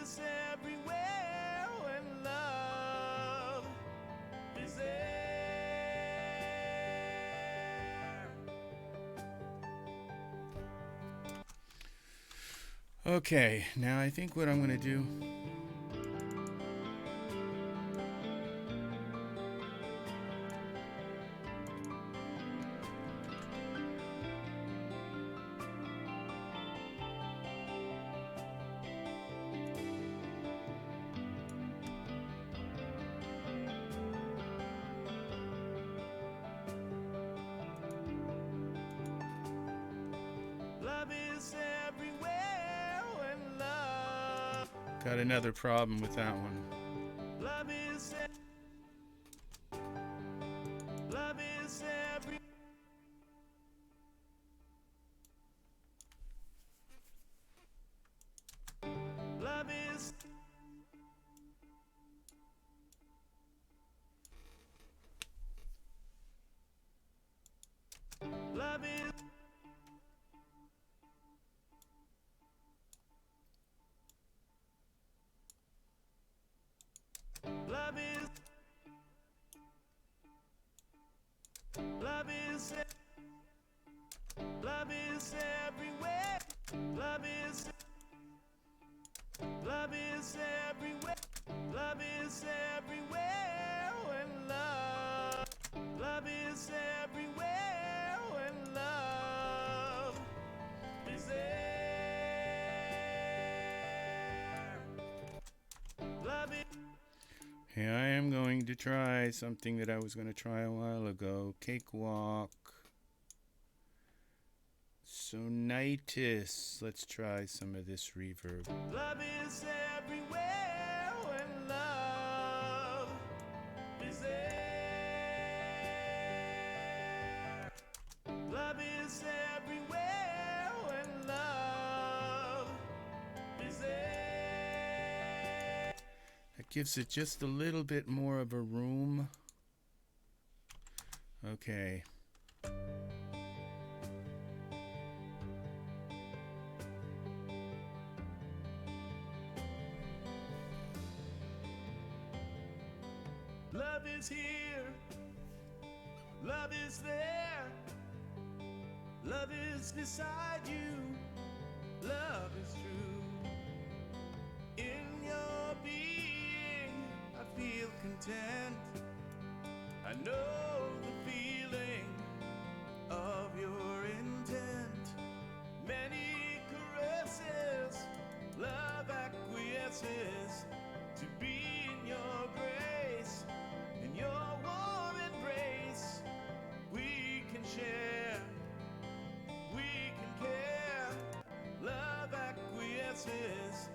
is everywhere when love is there. Okay, now I think what I'm going to do. Love is everywhere when love. Got another problem with that one. Love is love is every. Love is. Love is. Love is. Love is. Love is everywhere. Love is. Love is everywhere. Love is everywhere when love. Love is everywhere when love is there. Love is. Here I am going to try something that I was going to try a while ago. Cakewalk. Sonitus. Let's try some of this reverb. Love is everywhere when love is there. Love is everywhere when love is there. That gives it just a little bit more of a room. Okay. Love is here. Love is there. Love is beside you. Love is true. In your being, I feel content. I know the feeling of your intent. Many caresses, love acquiesces to be in your grace. In your warm embrace, we can share, we can care. Love acquiesces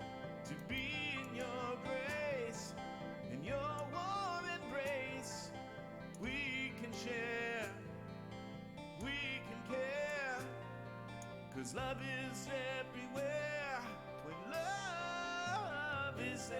to be in your grace. In your warm embrace, we can share, we can care. 'Cause love is everywhere when love is there.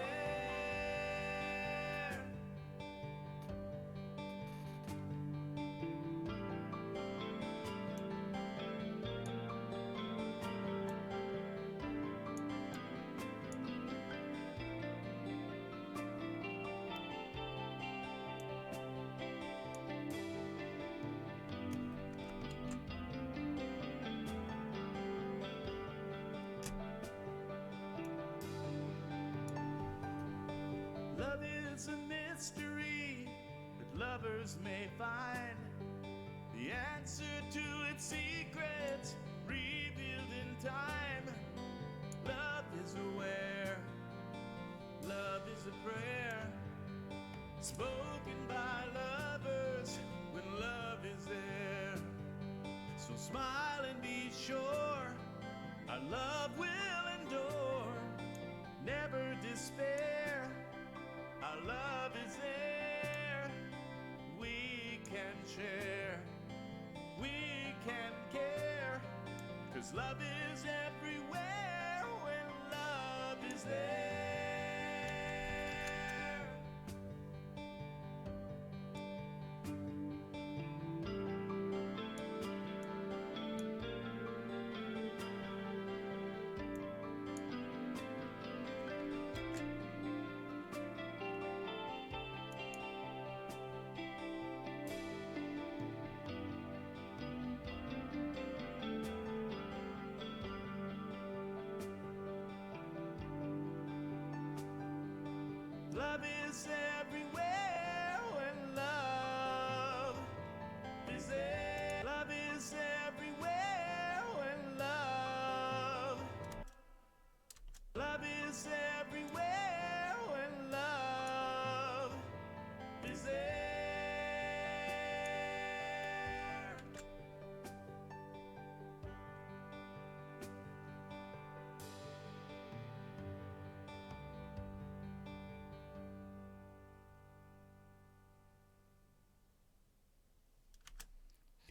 Love is a mystery that lovers may find. The answer to its secrets revealed in time. Love is aware. Love is a prayer spoken by lovers when love is there. So smile and be sure our love will endure. Never despair. Our love is there. We can share. We can care. 'Cause love is everywhere when love is there. Love is everywhere when love is there. Love is everywhere when love. Love is everywhere when love is there.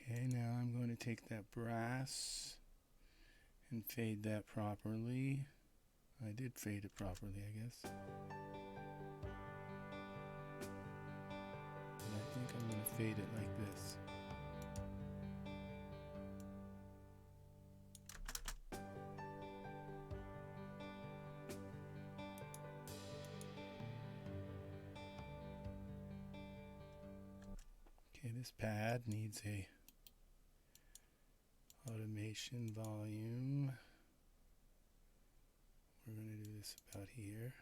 Okay, now I'm going to take that brass and fade that properly. I did fade it properly, I guess. And I think I'm going to fade it like this. Okay, this pad needs a automation volume. We're going to do this about here.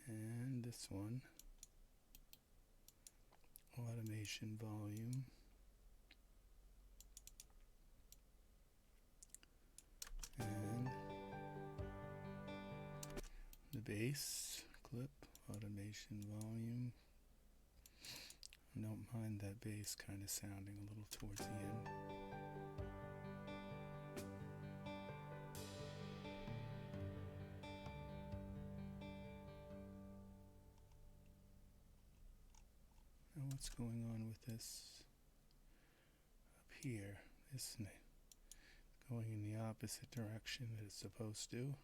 And this one, automation volume. And the bass clip, automation volume. I don't mind that bass kind of sounding a little towards the end. Now what's going on with this up here? This is going in the opposite direction that it's supposed to.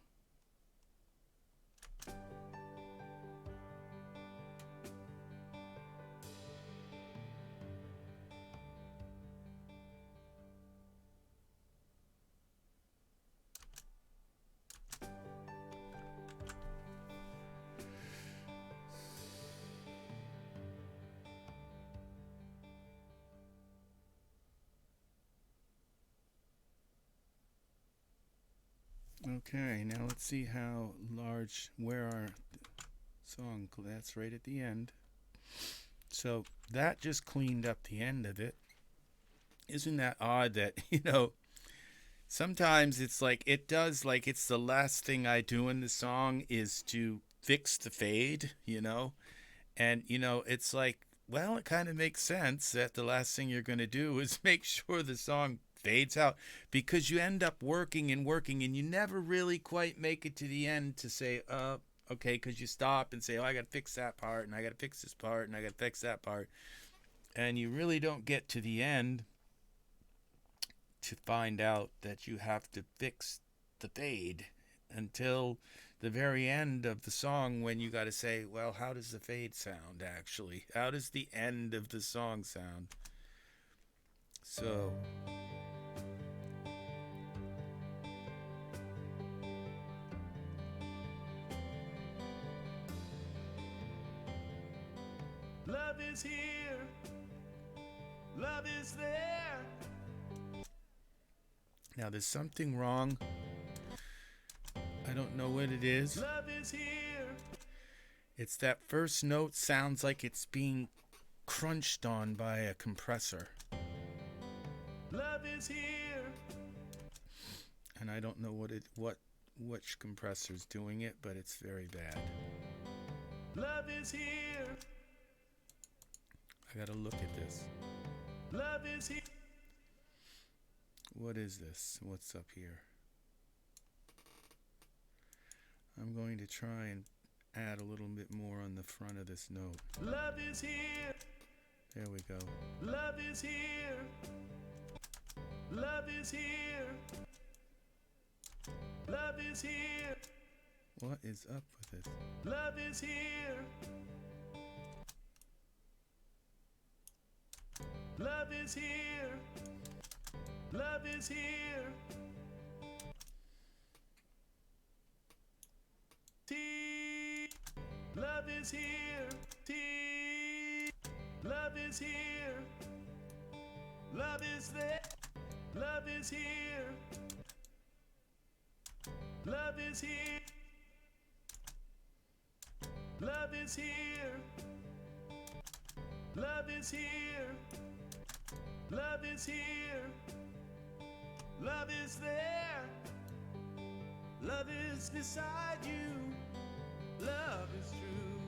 Okay, now let's see how large, where our song, that's right at the end. So that just cleaned up the end of it. Isn't that odd that, sometimes it's like, it does, like it's the last thing I do in the song is to fix the fade, and, it's like, well, it kind of makes sense that the last thing you're going to do is make sure the song fades out, because you end up working and you never really quite make it to the end to say, okay, because you stop and say, oh, I got to fix that part, and I got to fix this part, and I got to fix that part, and you really don't get to the end to find out that you have to fix the fade until the very end of the song, when you got to say, well, how does the fade sound actually? How does the end of the song sound? So love is here, love is there. now there's something wrong. I don't know what it is. Love is here. It's that first note sounds like it's being crunched on by a compressor. Love is here. And I don't know which compressor's doing it, but it's very bad. Love is here. I gotta look at this. Love is here. What is this? What's up here? I'm going to try and add a little bit more on the front of this note. Love is here. There we go. Love is here. Love is here. Love is here. What is up with it? Love is here. Love is here. Love is here. T. Love is here. T. Love is here. Love is there. Love is here. Love is here. Love is here. Love is here. Love is here. Love is there. Love is beside you. Love is true.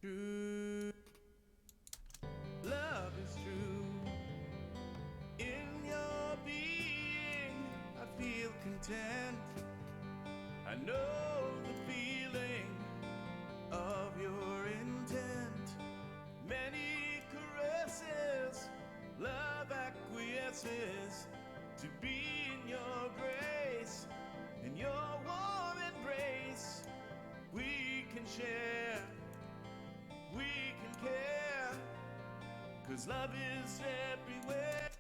True. Love is true. In your being, I feel content. I know the feeling of your intent. Many caresses, love acquiesces to be in your grace. In your warm embrace, we can share, we can care, 'cause love is everywhere.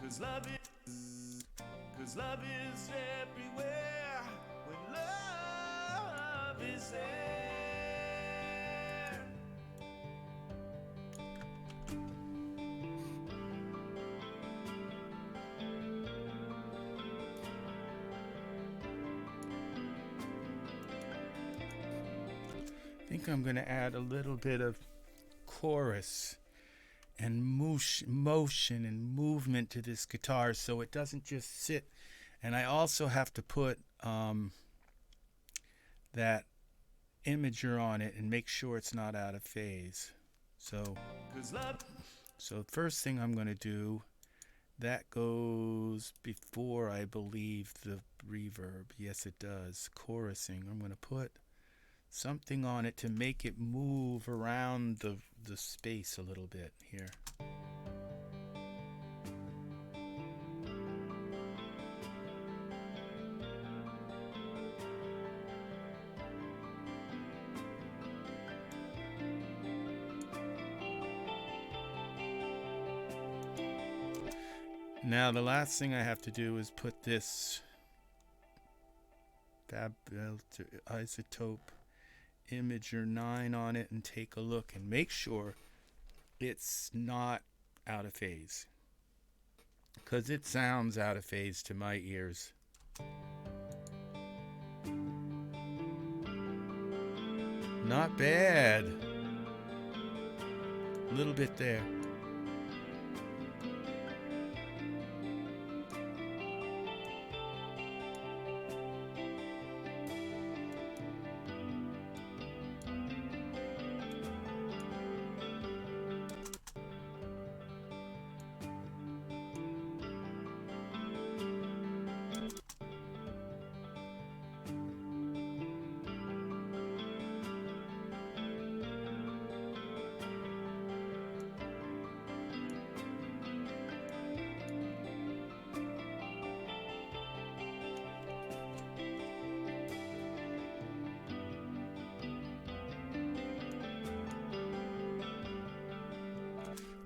'Cause love is everywhere when love is there. I think I'm going to add a little bit of chorus and motion and movement to this guitar so it doesn't just sit. And I also have to put that imager on it and make sure it's not out of phase. So first thing I'm going to do, that goes before, I believe, the reverb. Yes, it does. Chorusing. I'm going to put something on it to make it move around the space a little bit here. Now the last thing I have to do is put this FabFilter iZotope Imager 9 on it and take a look and make sure it's not out of phase, because it sounds out of phase to my ears. Not bad. A little bit there.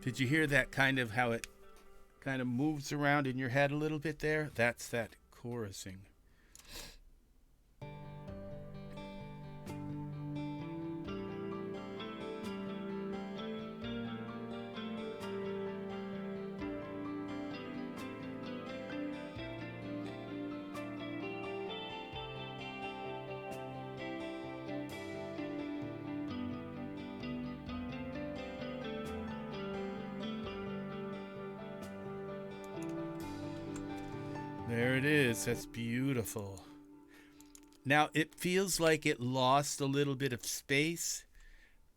Did you hear that kind of how it kind of moves around in your head a little bit there? That's that chorusing. There it is. That's beautiful. Now it feels like it lost a little bit of space,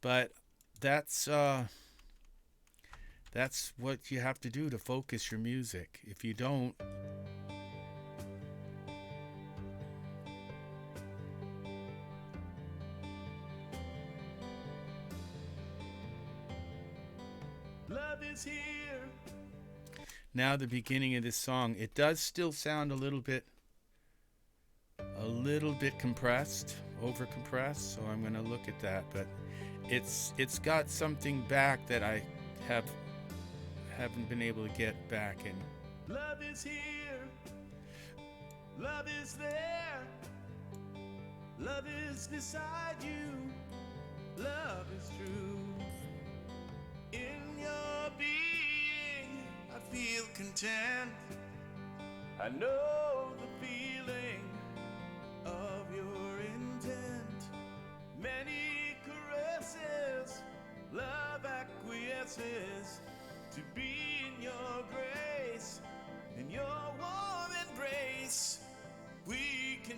but that's what you have to do to focus your music. If you don't, Love is here. now the beginning of this song, it does still sound a little bit compressed, over compressed, so I'm going to look at that, but it's got something back that I haven't been able to get back in. Love is here. Love is there. Love is beside you. Love is true. In your being, I feel content. I know the feeling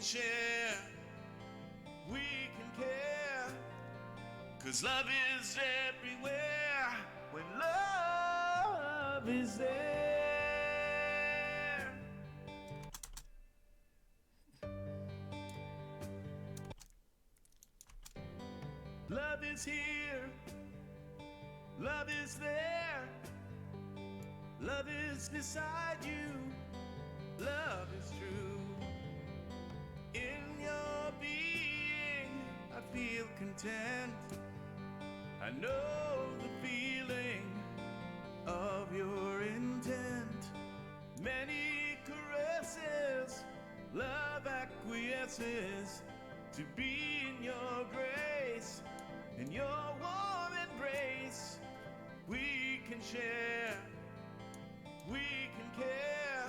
share, we can care, 'cause love is everywhere when love is there. Love is here, love is there, love is beside you, love is true. In your being, I feel content. I know the feeling of your intent. Many caresses, love acquiesces to be in your grace. In your warm embrace, we can share, we can care,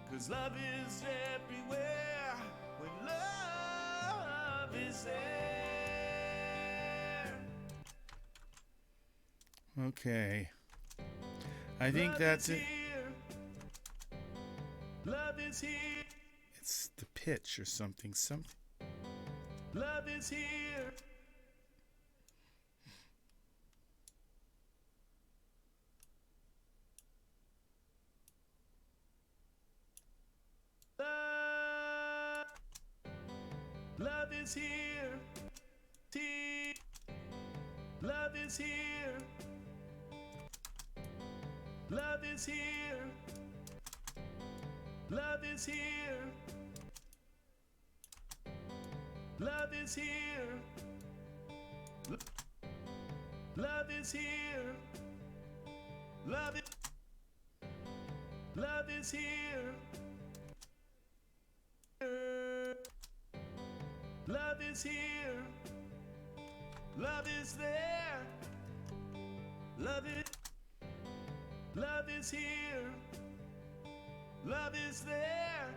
'cause love is everywhere when love is there. Okay. I think that's it. Love is here. It's the pitch or something. Love is here. Love is here. Love is here. Love is here. Love is here. Love is here. Love is here. Love is. Love is here. Love is here. Love is there. Love is. Love is here. Love is there.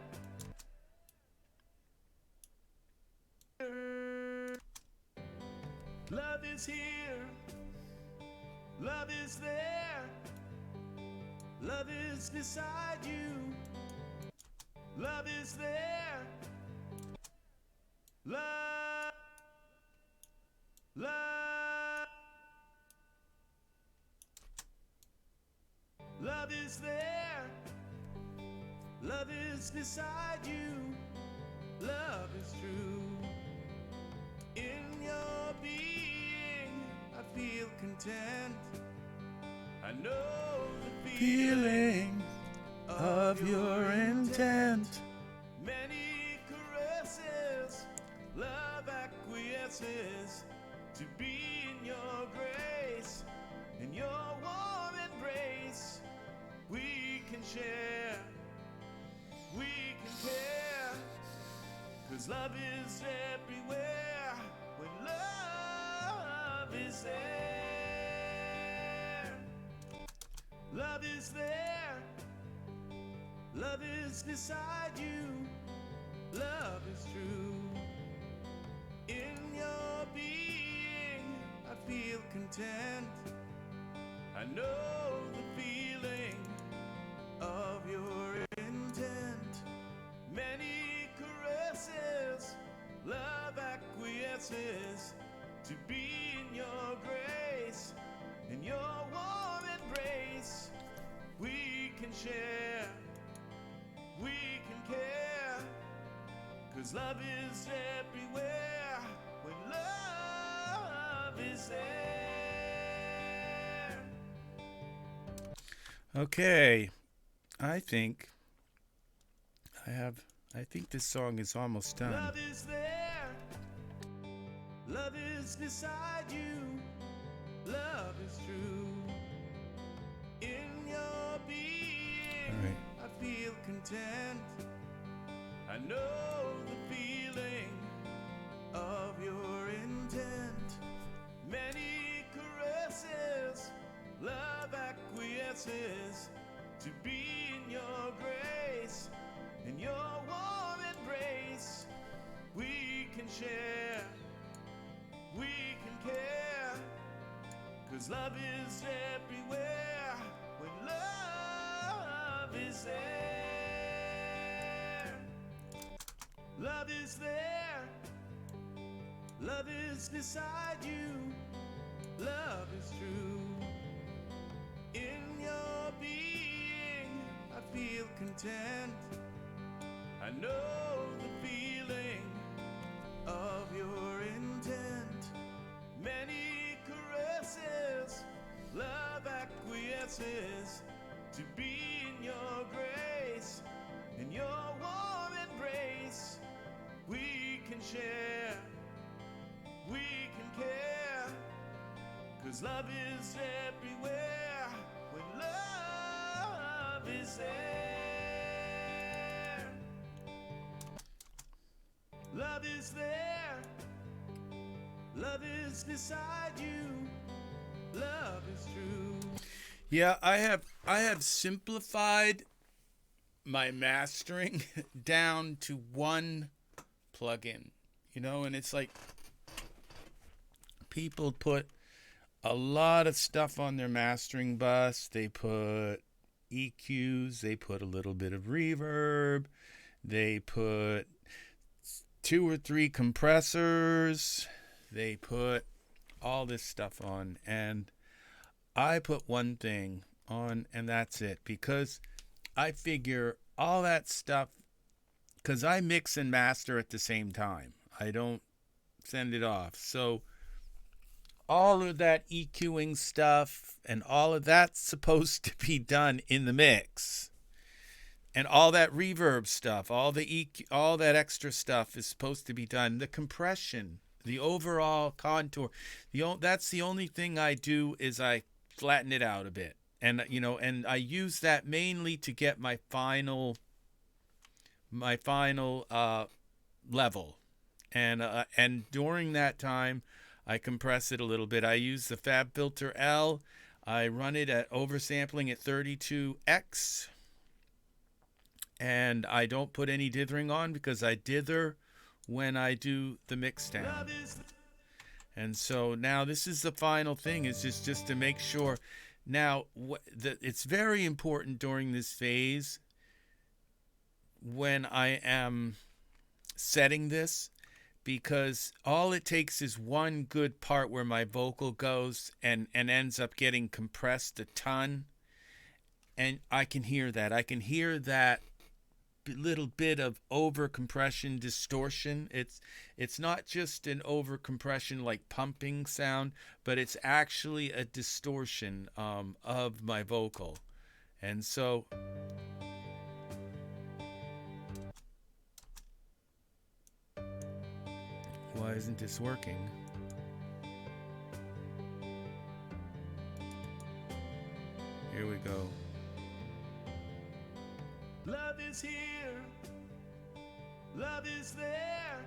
Love is here. Love is there. Love is beside you. Love is there. Love. Love. Love is there. Love is beside you. Love is true. In your being, I feel content. I know the feeling of your intent. Many caresses, love acquiesces to be in your grace. In your warm embrace, we can share, we can care, 'cause love is everywhere when love is there. Love is there. Love is beside you. Love is true. In your being, I feel content. I know the feeling of your intent. Many caresses, love acquiesces to be in your grace. In your warm embrace, we can share, we can care, 'cause love is everywhere when love is there. Okay. I think this song is almost done. Love is there. Love is beside you. Love is true. In your being, All right. I feel content. I know the feeling of your intent. Many caresses, love acquiesces to be in your grace. In your warm embrace, we can share, we can care, 'cause love is everywhere when love is there. Love is there. Love is beside you. Love is true. In your being, I feel content. I know the feeling of your intent. Many caresses, love acquiesces to be in your grace. In your warm embrace, we can share, we can care. 'Cause love is everywhere when love is there. Love is there. Love is beside you. Love is true. Yeah, I have simplified my mastering down to one plugin, you know, and it's like people put a lot of stuff on their mastering bus. They put EQs, they put a little bit of reverb, they put 2 or 3 compressors, they put all this stuff on, and I put one thing on, and that's it, because I figure all that stuff, because I mix and master at the same time. I don't send it off. So all of that EQing stuff and all of that's supposed to be done in the mix. And all that reverb stuff, all the EQ, all that extra stuff is supposed to be done. The compression, the overall contour, that's the only thing I do is I flatten it out a bit. And you know, and I use that mainly to get my final level. And during that time, I compress it a little bit. I use the FabFilter L. I run it at oversampling at 32x. And I don't put any dithering on because I dither when I do the mix down. And so now this is the final thing, is just to make sure. Now, it's very important during this phase when I am setting this, because all it takes is one good part where my vocal goes and ends up getting compressed a ton, and I can hear that. I can hear that little bit of over compression distortion. It's not just an over compression like pumping sound, but it's actually a distortion of my vocal. And so why isn't this working? Here we go. Love is here. Love is there.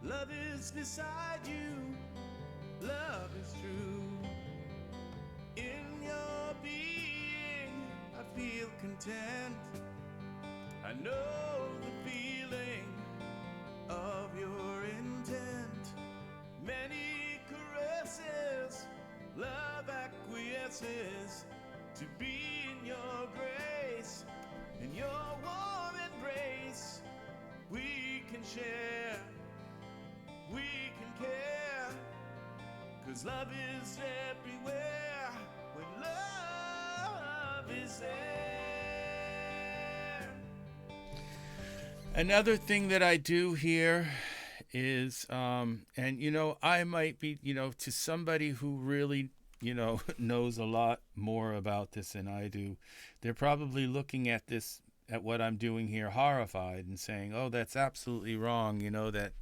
Love is beside you. Love is true. In your being, I feel content. I know the feeling of your intent. Many caresses, love acquiesces to be in your grace. In your warm embrace, we can share, we can care. 'Cause love is everywhere when love is there. Another thing that I do here is, and you know, I might be, you know, to somebody who really, you know, knows a lot more about this than I do, they're probably looking at this, at what I'm doing here, horrified and saying, oh, that's absolutely wrong, you know, that,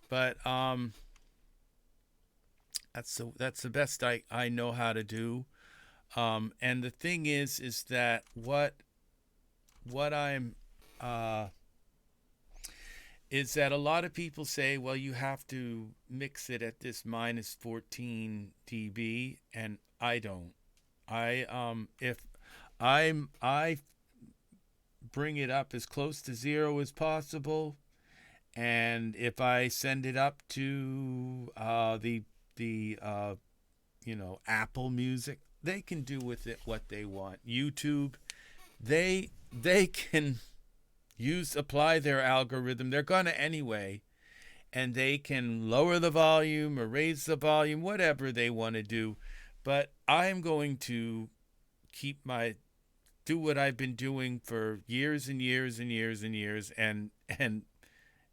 but that's the best I know how to do. And the thing is that what I'm is that a lot of people say, well, you have to mix it at this minus 14 dB, and I don't. If I bring it up as close to 0 as possible, and if I send it up to the you know, Apple Music, they can do with it what they want. YouTube, they can apply their algorithm. They're going to anyway, and they can lower the volume or raise the volume, whatever they want to do. But I'm going to do what I've been doing for years and years and years and years, and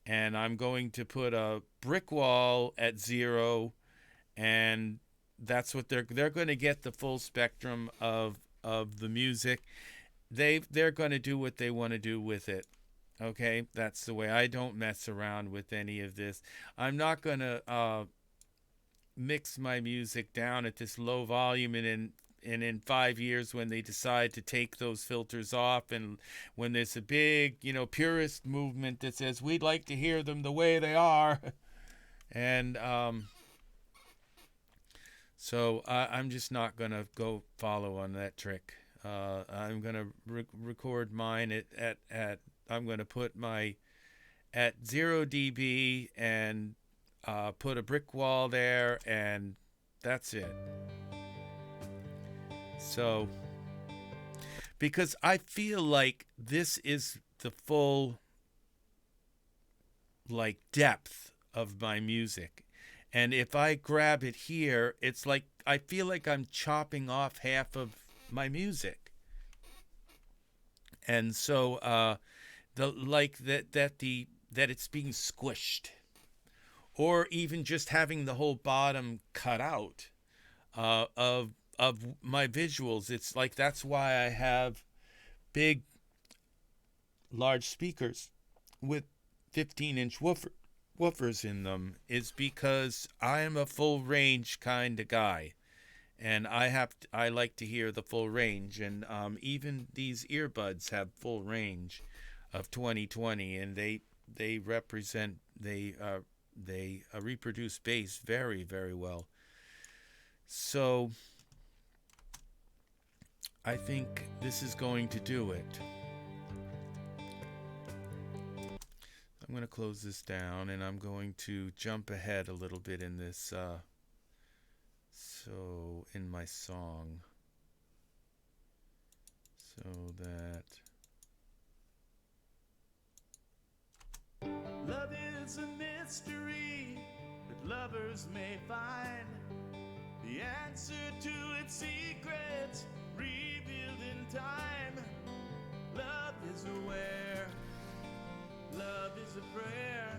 I'm going to put a brick wall at 0, and that's what they're going to get, the full spectrum of the music. They're going to do what they want to do with it. Okay, that's the way. I don't mess around with any of this. I'm not going to mix my music down at this low volume, and in 5 years when they decide to take those filters off, and when there's a big, purist movement that says we'd like to hear them the way they are, and so I'm just not going to go follow on that trick. I'm going to record mine at I'm going to put my at 0 dB and put a brick wall there, and that's it. So, because I feel like this is the full, depth of my music. And if I grab it here, it's like I feel like I'm chopping off half of my music. And so that it's being squished, or even just having the whole bottom cut out of my visuals. It's like, that's why I have big, large speakers with 15-inch woofers in them, is because I am a full range kind of guy, and I like to hear the full range, and even these earbuds have full range of 2020, and they reproduce bass very, very well. So I think this is going to do it. I'm going to close this down, and I'm going to jump ahead a little bit in this, so in my song, so that Love is a mystery that lovers may find. The answer to its secrets revealed in time. Love is aware. Love is a prayer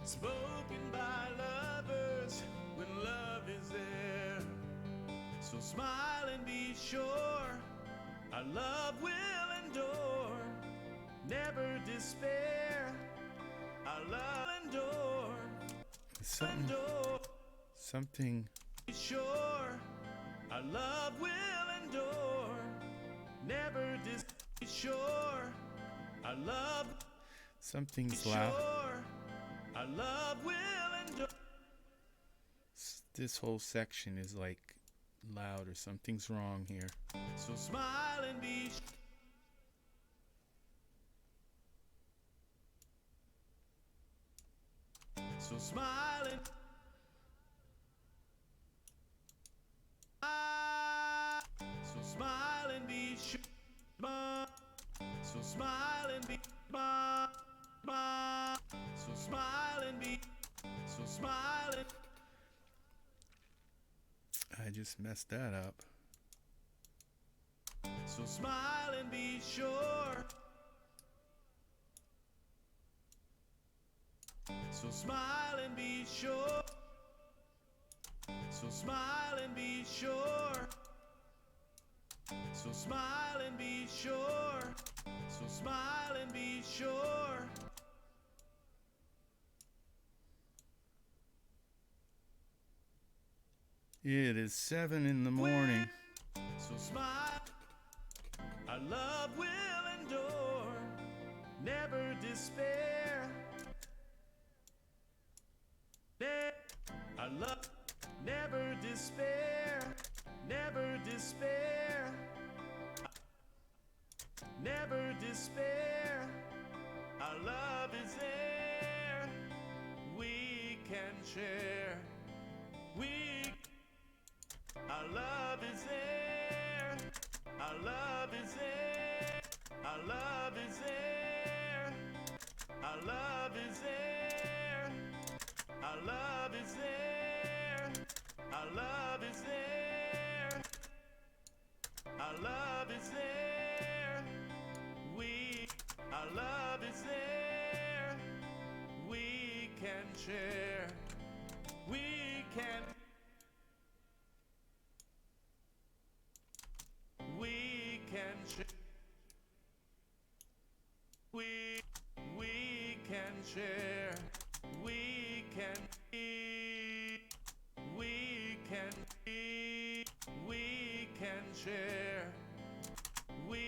spoken by lovers when love is there. So smile and be sure our love will endure. Never despair. Our love will endure. something. Be sure our love will endure. Never be sure our love. Something's loud. Our love will endure. This whole section is loud, or something's wrong here. So smile and be so smile and so smile and be sure. So smile and be so smile and be so smile and I just messed that up. so smile and be sure. So smile and be sure. So smile and be sure. So smile and be sure. So smile and be sure. It is 7 in the morning. So smile. Our love will endure. Never despair. Our love. Never despair. Never despair. Never despair. Our love is there. We can share. Our love is there. Our love is there. Our love is there. Our love is there. Our love is there. Our love is there. Our love is there. Our love is there. We can share. We can share. We can share. We can share. We can share. We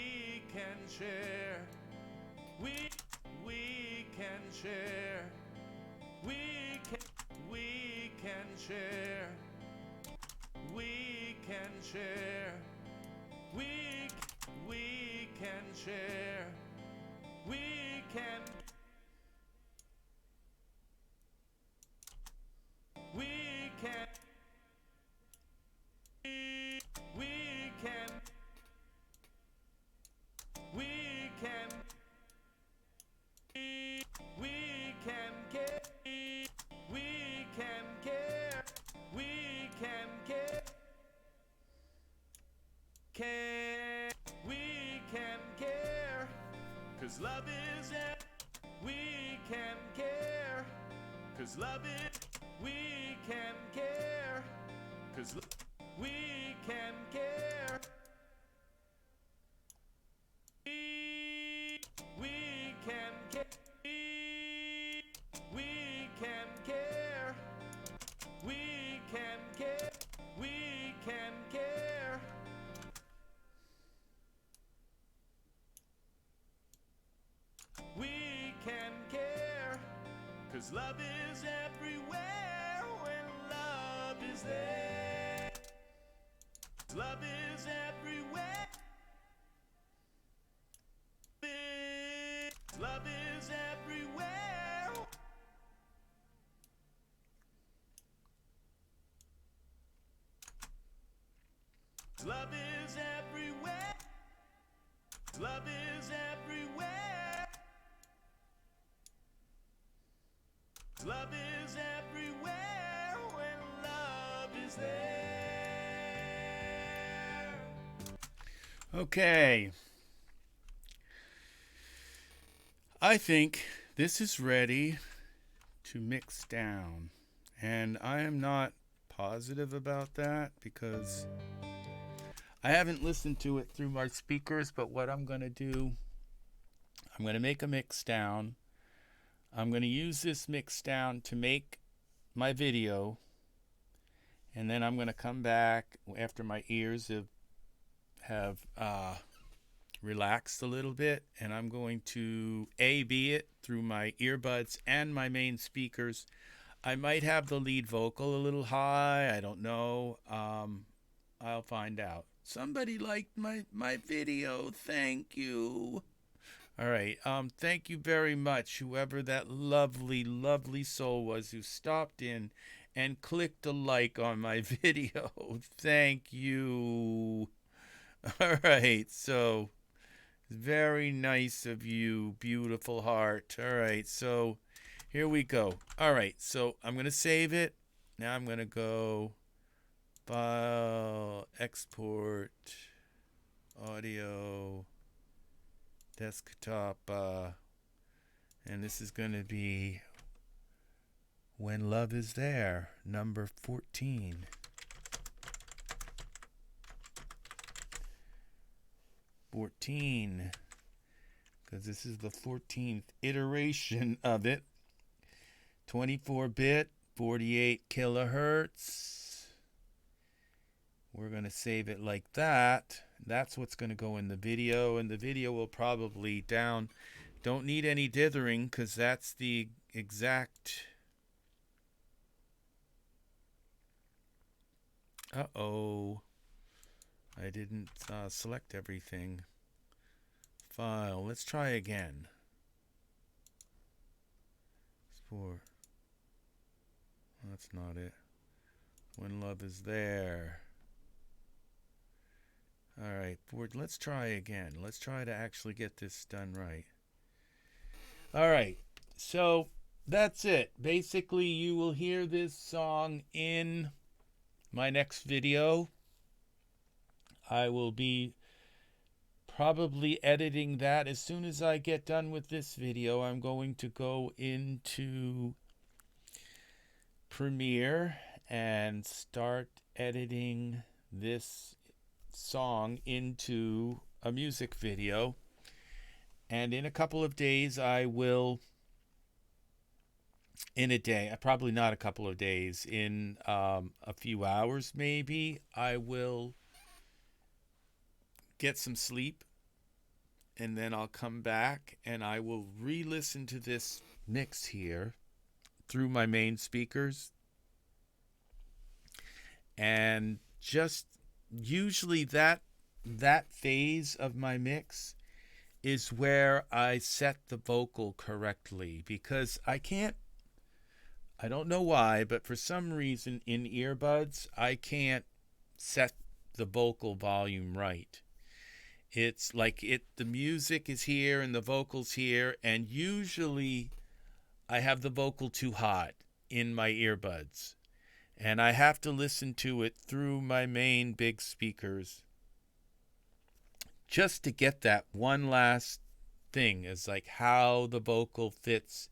can share. We can share. We can share. We can share. We can care, 'cause love is it. We can care, 'cause love is. We can care, 'cause we can care. We can care. We can care. We can care. We can care. We can care, 'cause love is everywhere when love is there. Love is everywhere. Love is everywhere. Love is everywhere. Love is everywhere. Love is everywhere when love is there. Okay. I think this is ready to mix down. And I am not positive about that because I haven't listened to it through my speakers, but what I'm going to do, I'm going to make a mix down. I'm going to use this mix down to make my video, and then I'm going to come back after my ears have relaxed a little bit, and I'm going to A/B it through my earbuds and my main speakers. I might have the lead vocal a little high. I don't know. I'll find out. Somebody liked my video. Thank you. All right. Thank you very much, whoever that lovely, lovely soul was who stopped in and clicked a like on my video. Thank you. All right. So, very nice of you, beautiful heart. All right. So, here we go. All right. So, I'm going to save it. Now I'm going to go File, Export, Audio, Desktop, and this is going to be When Love Is There, number 14. 14, because this is the 14th iteration of it. 24-bit, 48 kilohertz. We're going to save it like that. That's what's going to go in the video, and the video will probably don't need any dithering because that's the exact. Uh-oh. I didn't select everything. File. Let's try again. For. That's not it. When Love Is There. All right, let's try again. Let's try to actually get this done right. All right, So that's it. Basically, you will hear this song in my next video. I will be probably editing that. As soon as I get done with this video, I'm going to go into Premiere and start editing this song into a music video. And in a couple of days, in a day, probably not a couple of days, in a few hours maybe, I will get some sleep, and then I'll come back and I will re-listen to this mix here through my main speakers. And just usually that phase of my mix is where I set the vocal correctly, because I don't know why, but for some reason in earbuds I can't set the vocal volume right. It's like the music is here and the vocal's here, and usually I have the vocal too hot in my earbuds, and I have to listen to it through my main big speakers just to get that one last thing, is like how the vocal fits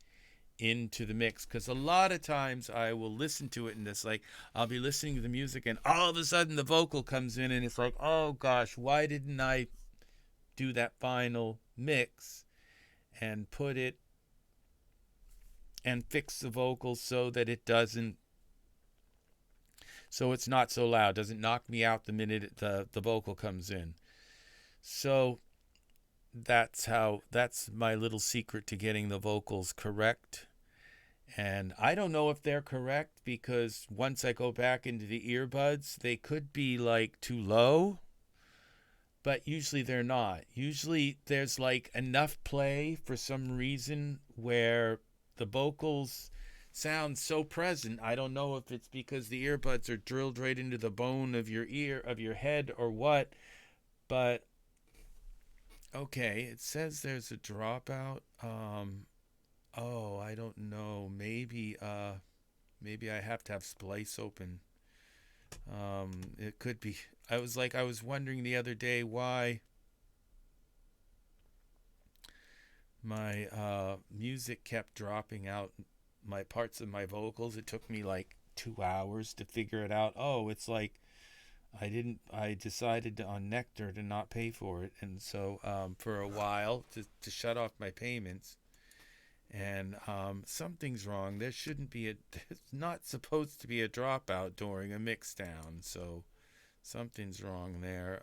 into the mix. Because a lot of times I will listen to it and it's like I'll be listening to the music and all of a sudden the vocal comes in and it's like, oh gosh, why didn't I do that final mix and put it and fix the vocal so that it's not so loud, doesn't knock me out the minute the vocal comes in. So that's my little secret to getting the vocals correct. And I don't know if they're correct, because once I go back into the earbuds, they could be like too low, but usually they're not. Usually there's like enough play for some reason where the vocals sound so present. I don't know if it's because the earbuds are drilled right into the bone of your ear, of your head, or what, but okay, it says there's a dropout. I don't know. Maybe I have to have Splice open. It could be. I was wondering the other day why my music kept dropping out, my parts of my vocals. It took me like 2 hours to figure it out. Oh, it's like I decided on Nectar to not pay for it, and so for a while to shut off my payments, and something's wrong. There's not supposed to be a dropout during a mix down, so something's wrong there.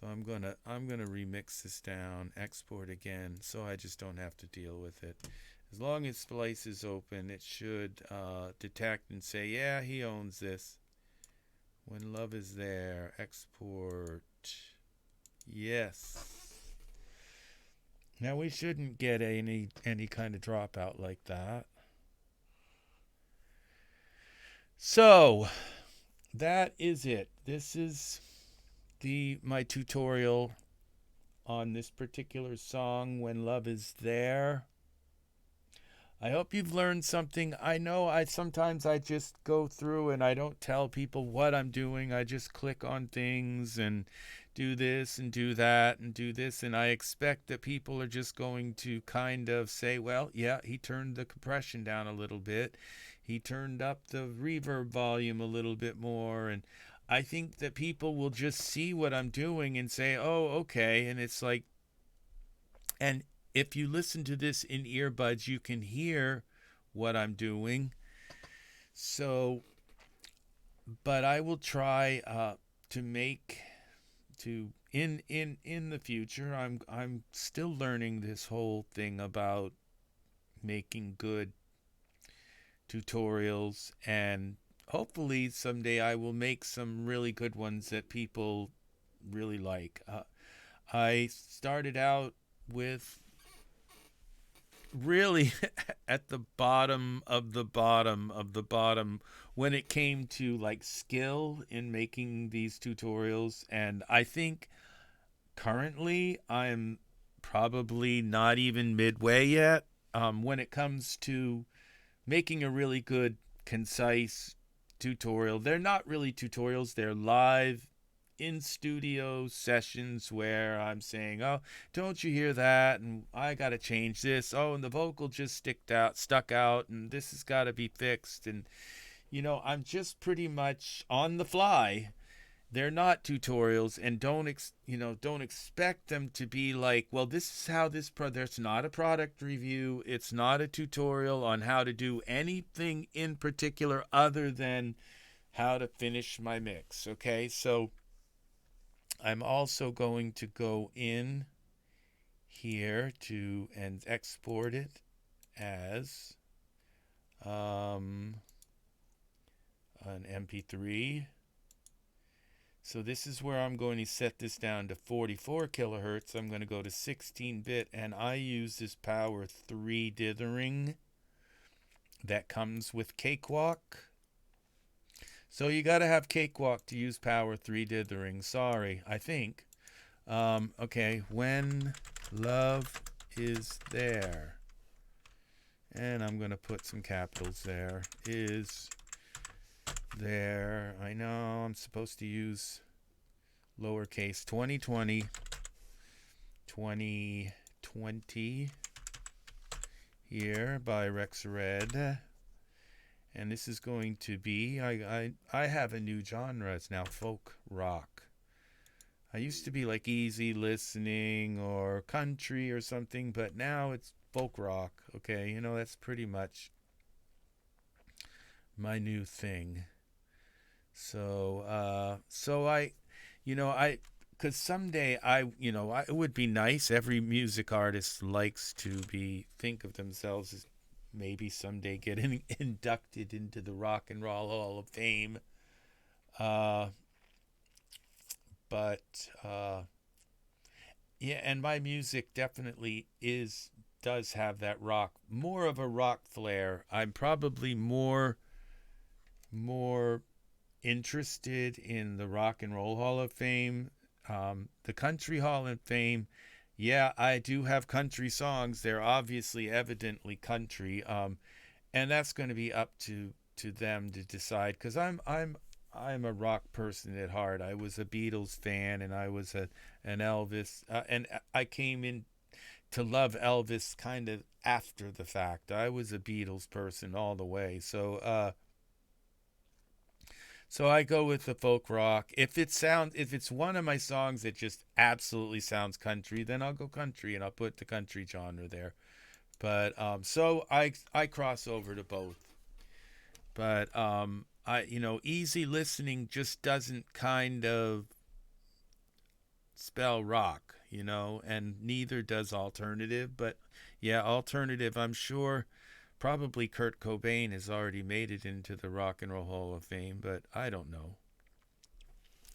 So I'm gonna remix this down, export again, so I just don't have to deal with it. As long as Splice is open, it should detect and say, yeah, he owns this. When love is there, export. Yes. Now we shouldn't get any kind of dropout like that. So that is it. This is my tutorial on this particular song, When Love Is There. I hope you've learned something. I know sometimes I just go through and I don't tell people what I'm doing. I just click on things and do this and do that and do this, and I expect that people are just going to kind of say, well, yeah, he turned the compression down a little bit. He turned up the reverb volume a little bit more, and I think that people will just see what I'm doing and say, oh, okay, and it's like, and if you listen to this in earbuds, you can hear what I'm doing. So, but I will try in the future. I'm still learning this whole thing about making good tutorials, and hopefully someday I will make some really good ones that people really like. I started out with really at the bottom of the bottom of the bottom when it came to like skill in making these tutorials, and I think currently I'm probably not even midway yet. when it comes to making a really good, concise tutorial. They're not really tutorials, they're live in studio sessions where I'm saying, oh, don't you hear that? And I got to change this. Oh, and the vocal just stuck out, and this has got to be fixed. And, I'm just pretty much on the fly. They're not tutorials, and don't expect them to be like, well, this is how there's not a product review. It's not a tutorial on how to do anything in particular other than how to finish my mix. Okay, so I'm also going to go in here and export it as an MP3. So this is where I'm going to set this down to 44 kilohertz. I'm going to go to 16-bit, and I use this POW-r 3 dithering that comes with Cakewalk. So you got to have Cakewalk to use POW-r 3 dithering. Sorry, I think. Okay, when love is there. And I'm going to put some capitals there. Is there. I know I'm supposed to use lowercase. 2020 here by RexRed. And this is going to be, I have a new genre. It's now folk rock. I used to be like easy listening or country or something, but now it's folk rock. Okay, that's pretty much my new thing. So because someday it would be nice. Every music artist likes to think of themselves as maybe someday getting inducted into the Rock and Roll Hall of Fame. And my music definitely does have that more of a rock flair. I'm probably more interested in the Rock and Roll Hall of Fame. The Country Hall of Fame, yeah, I do have country songs. They're evidently country, and that's going to be up to them to decide. Because I'm a rock person at heart. I was a Beatles fan, and I was an Elvis, and I came in to love Elvis kind of after the fact. I was a Beatles person all the way. So I go with the folk rock. If it's one of my songs that just absolutely sounds country, then I'll go country and I'll put the country genre there. But so I cross over to both. But easy listening just doesn't kind of spell rock, and neither does alternative. But yeah, alternative, I'm sure. Probably Kurt Cobain has already made it into the Rock and Roll Hall of Fame, but I don't know.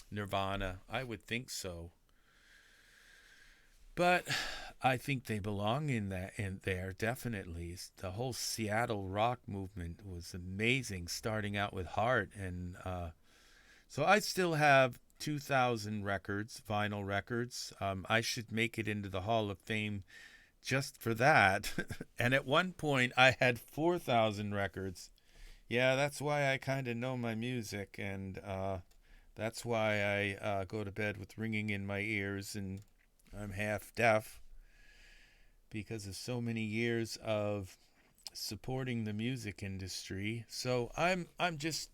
Nirvana, I would think so. But I think they belong in there, definitely. The whole Seattle rock movement was amazing, starting out with Heart. And so I still have 2,000 records, vinyl records. I should make it into the Hall of Fame just for that. And at one point I had 4,000 records. Yeah, that's why I kind of know my music, and that's why I go to bed with ringing in my ears, and I'm half deaf because of so many years of supporting the music industry. So I'm just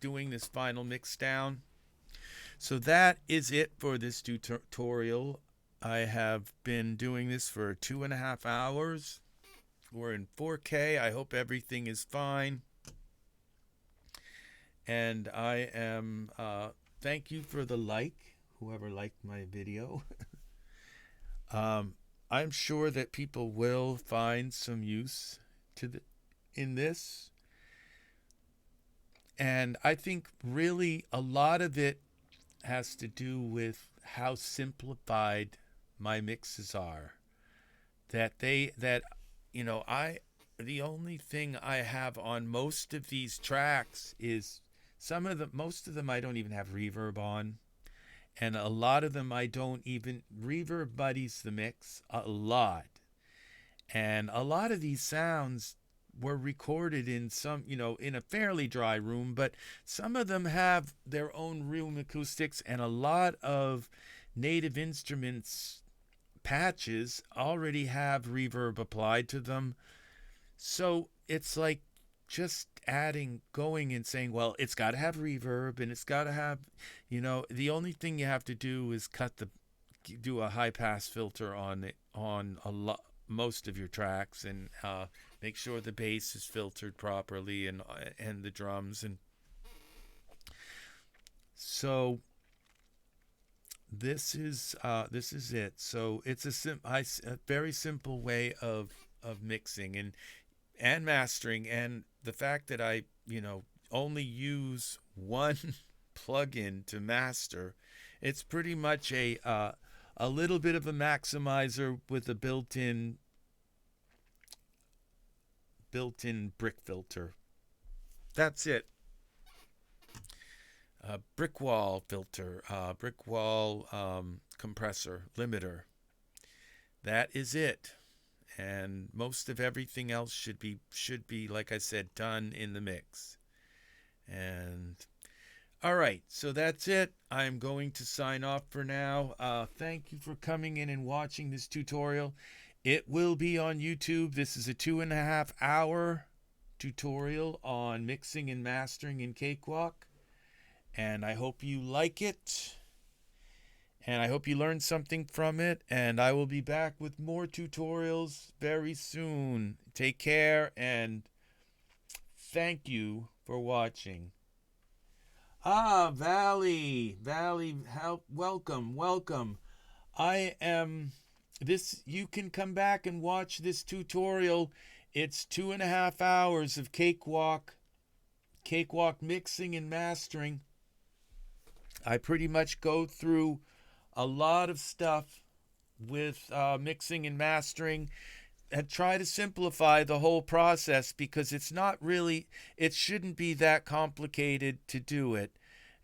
doing this final mix down. So that is it for this tutorial. I have been doing this for 2.5 hours. We're in 4K. I hope everything is fine. And I am, thank you for the whoever liked my video. I'm sure that people will find some use in this. And I think really a lot of it has to do with how simplified my mixes are. The only thing I have on most of these tracks is most of them I don't even have reverb on, and a lot of them I don't even reverb muddies the mix a lot. And a lot of these sounds were recorded in some, in a fairly dry room, but some of them have their own room acoustics, and a lot of Native Instruments patches already have reverb applied to them. So it's like just going and saying, well, it's got to have reverb and it's got to have, the only thing you have to do is do a high pass filter on it, on most of your tracks, and make sure the bass is filtered properly, and the drums. And so this is it. So it's a very simple way of mixing and mastering, and the fact that I only use one plugin to master. It's pretty much a little bit of a maximizer with a built-in brick filter. That's it. Brick wall filter, brick wall compressor, limiter. That is it. And most of everything else should be, like I said, done in the mix. And all right, so that's it. I'm going to sign off for now. Thank you for coming in and watching this tutorial. It will be on YouTube. This is a 2.5 hour tutorial on mixing and mastering in Cakewalk. And I hope you like it. And I hope you learned something from it. And I will be back with more tutorials very soon. Take care, and thank you for watching. Valley, welcome. You can come back and watch this tutorial. It's 2.5 hours of Cakewalk mixing and mastering. I pretty much go through a lot of stuff with mixing and mastering, and try to simplify the whole process, because it shouldn't be that complicated to do it.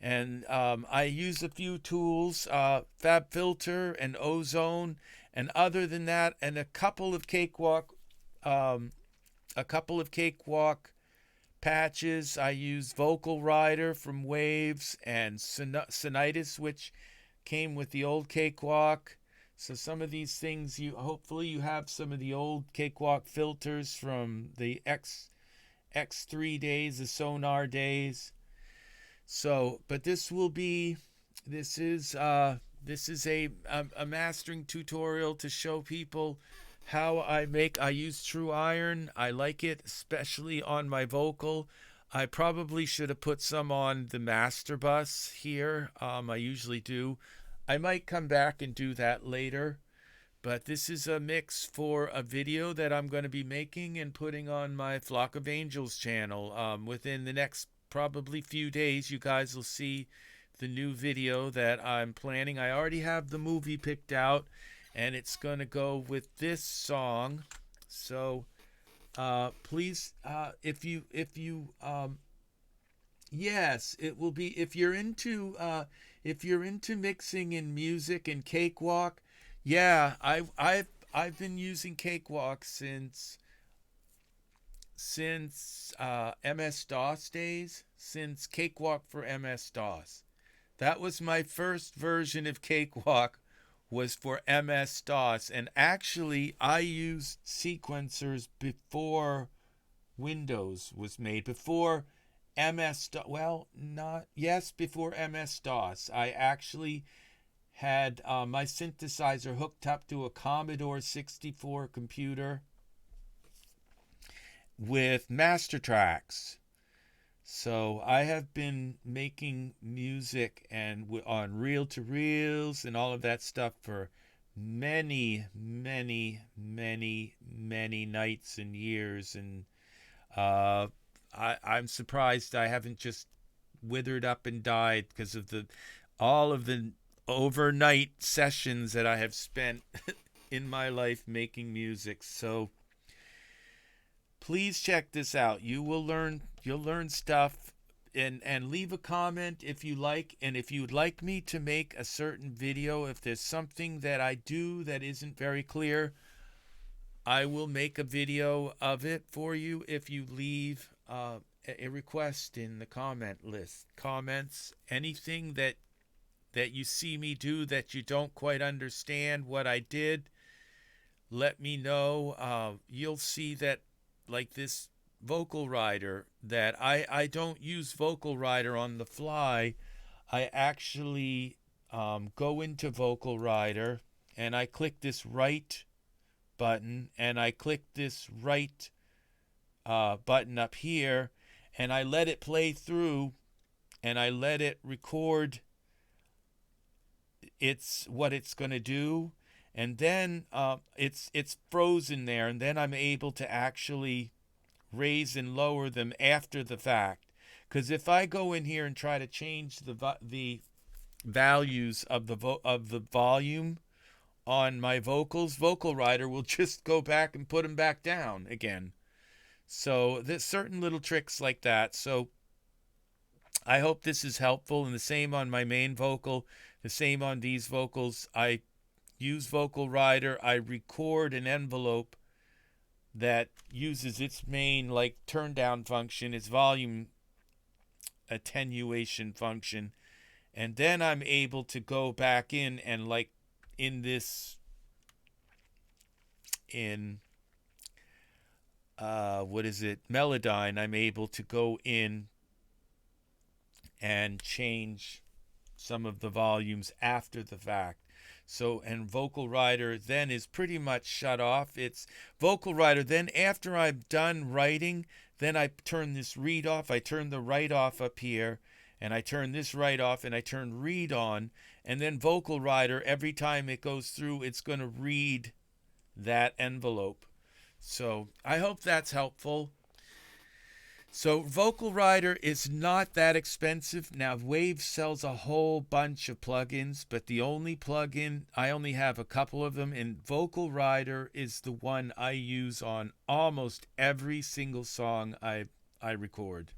And I use a few tools, FabFilter and Ozone, and other than that, and a couple of Cakewalk patches. I use Vocal Rider from Waves and Sonitus, which came with the old Cakewalk. So some of these things, hopefully you have some of the old Cakewalk filters from the X3 days, the Sonar days. So, but this is a mastering tutorial to show people how I use True Iron. I like it, especially on my vocal. I probably should have put some on the master bus here. I usually do. I might come back and do that later. But this is a mix for a video that I'm going to be making and putting on my Flock of Angels channel. Within the next probably few days, you guys will see the new video that I'm planning. I already have the movie picked out, and it's going to go with this song. So please, yes, it will be, if you're into mixing in music and Cakewalk. Yeah, I've been using Cakewalk since MS-DOS days, since Cakewalk for MS-DOS. That was my first version of Cakewalk, was for MS-DOS, and actually I used sequencers before Windows was made, before MS-DOS. Well, before MS-DOS. I actually had my synthesizer hooked up to a Commodore 64 computer with master tracks. So I have been making music and on reel-to-reels and all of that stuff for many nights and years, and I'm surprised I haven't just withered up and died because of all of the overnight sessions that I have spent in my life making music. So please check this out. You'll learn stuff, and leave a comment if you like, and if you'd like me to make a certain video, if there's something that I do that isn't very clear, I will make a video of it for you if you leave a request in the comment list. Comments, anything that you see me do that you don't quite understand what I did, let me know. You'll see that, like this vocal rider, that I don't use vocal rider on the fly. I actually go into vocal rider and I click this right button and I click this right button up here, and I let it play through and I let it record what it's going to do, and then it's frozen there, and then I'm able to actually raise and lower them after the fact. Because if I go in here and try to change the values of the volume on my vocals, Vocal Rider will just go back and put them back down again. So there's certain little tricks like that. So I hope this is helpful. And the same on my main vocal, the same on these vocals. I use Vocal Rider. I record an envelope that uses its main like turn down function, its volume attenuation function, and then I'm able to go back in and, like in this, in what is it, Melodyne, I'm able to go in and change some of the volumes after the fact. So, and Vocal Rider then is pretty much shut off. It's Vocal Rider. Then after I'm done writing, then I turn this read off. I turn the write off up here, and I turn this write off, and I turn read on. And then Vocal Rider, every time it goes through, it's going to read that envelope. So I hope that's helpful. So Vocal Rider is not that expensive. Now, Wave sells a whole bunch of plugins, but the only plugin, I only have a couple of them, and Vocal Rider is the one I use on almost every single song I record.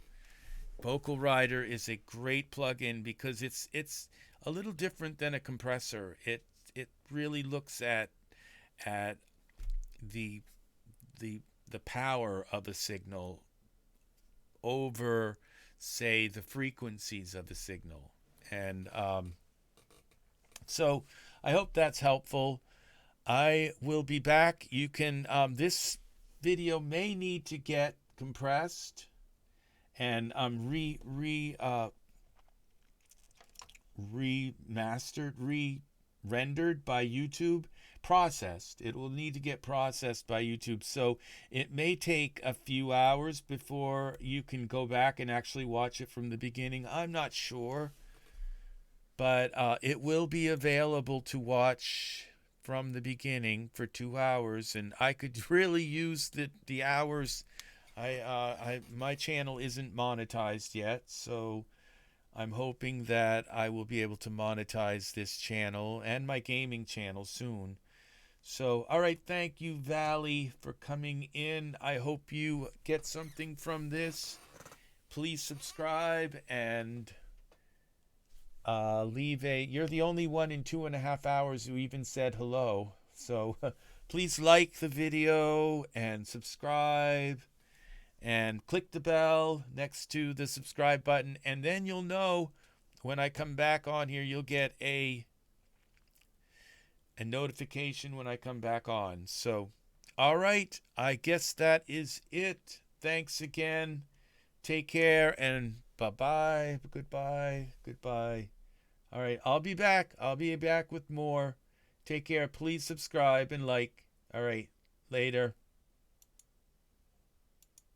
Vocal Rider is a great plugin because it's a little different than a compressor. It really looks at the power of a signal over, say, the frequencies of a signal. And so I hope that's helpful. I will be back. You can, this video may need to get compressed and remastered, re-rendered by YouTube. Processed. It will need to get processed by YouTube. So it may take a few hours before you can go back and actually watch it from the beginning. I'm not sure. But it will be available to watch from the beginning for 2 hours. And I could really use the hours. My channel isn't monetized yet. So I'm hoping that I will be able to monetize this channel and my gaming channel soon. So, all right, thank you, Valley, for coming in. I hope you get something from this. Please subscribe and leave a... You're the only one in 2.5 hours who even said hello. So, please like the video and subscribe and click the bell next to the subscribe button. And then you'll know when I come back on here, you'll get a notification when I come back on. So, all right, I guess that is it. Thanks again. Take care and bye-bye. Goodbye. Goodbye. All right, I'll be back. I'll be back with more. Take care. Please subscribe and like. All right, later.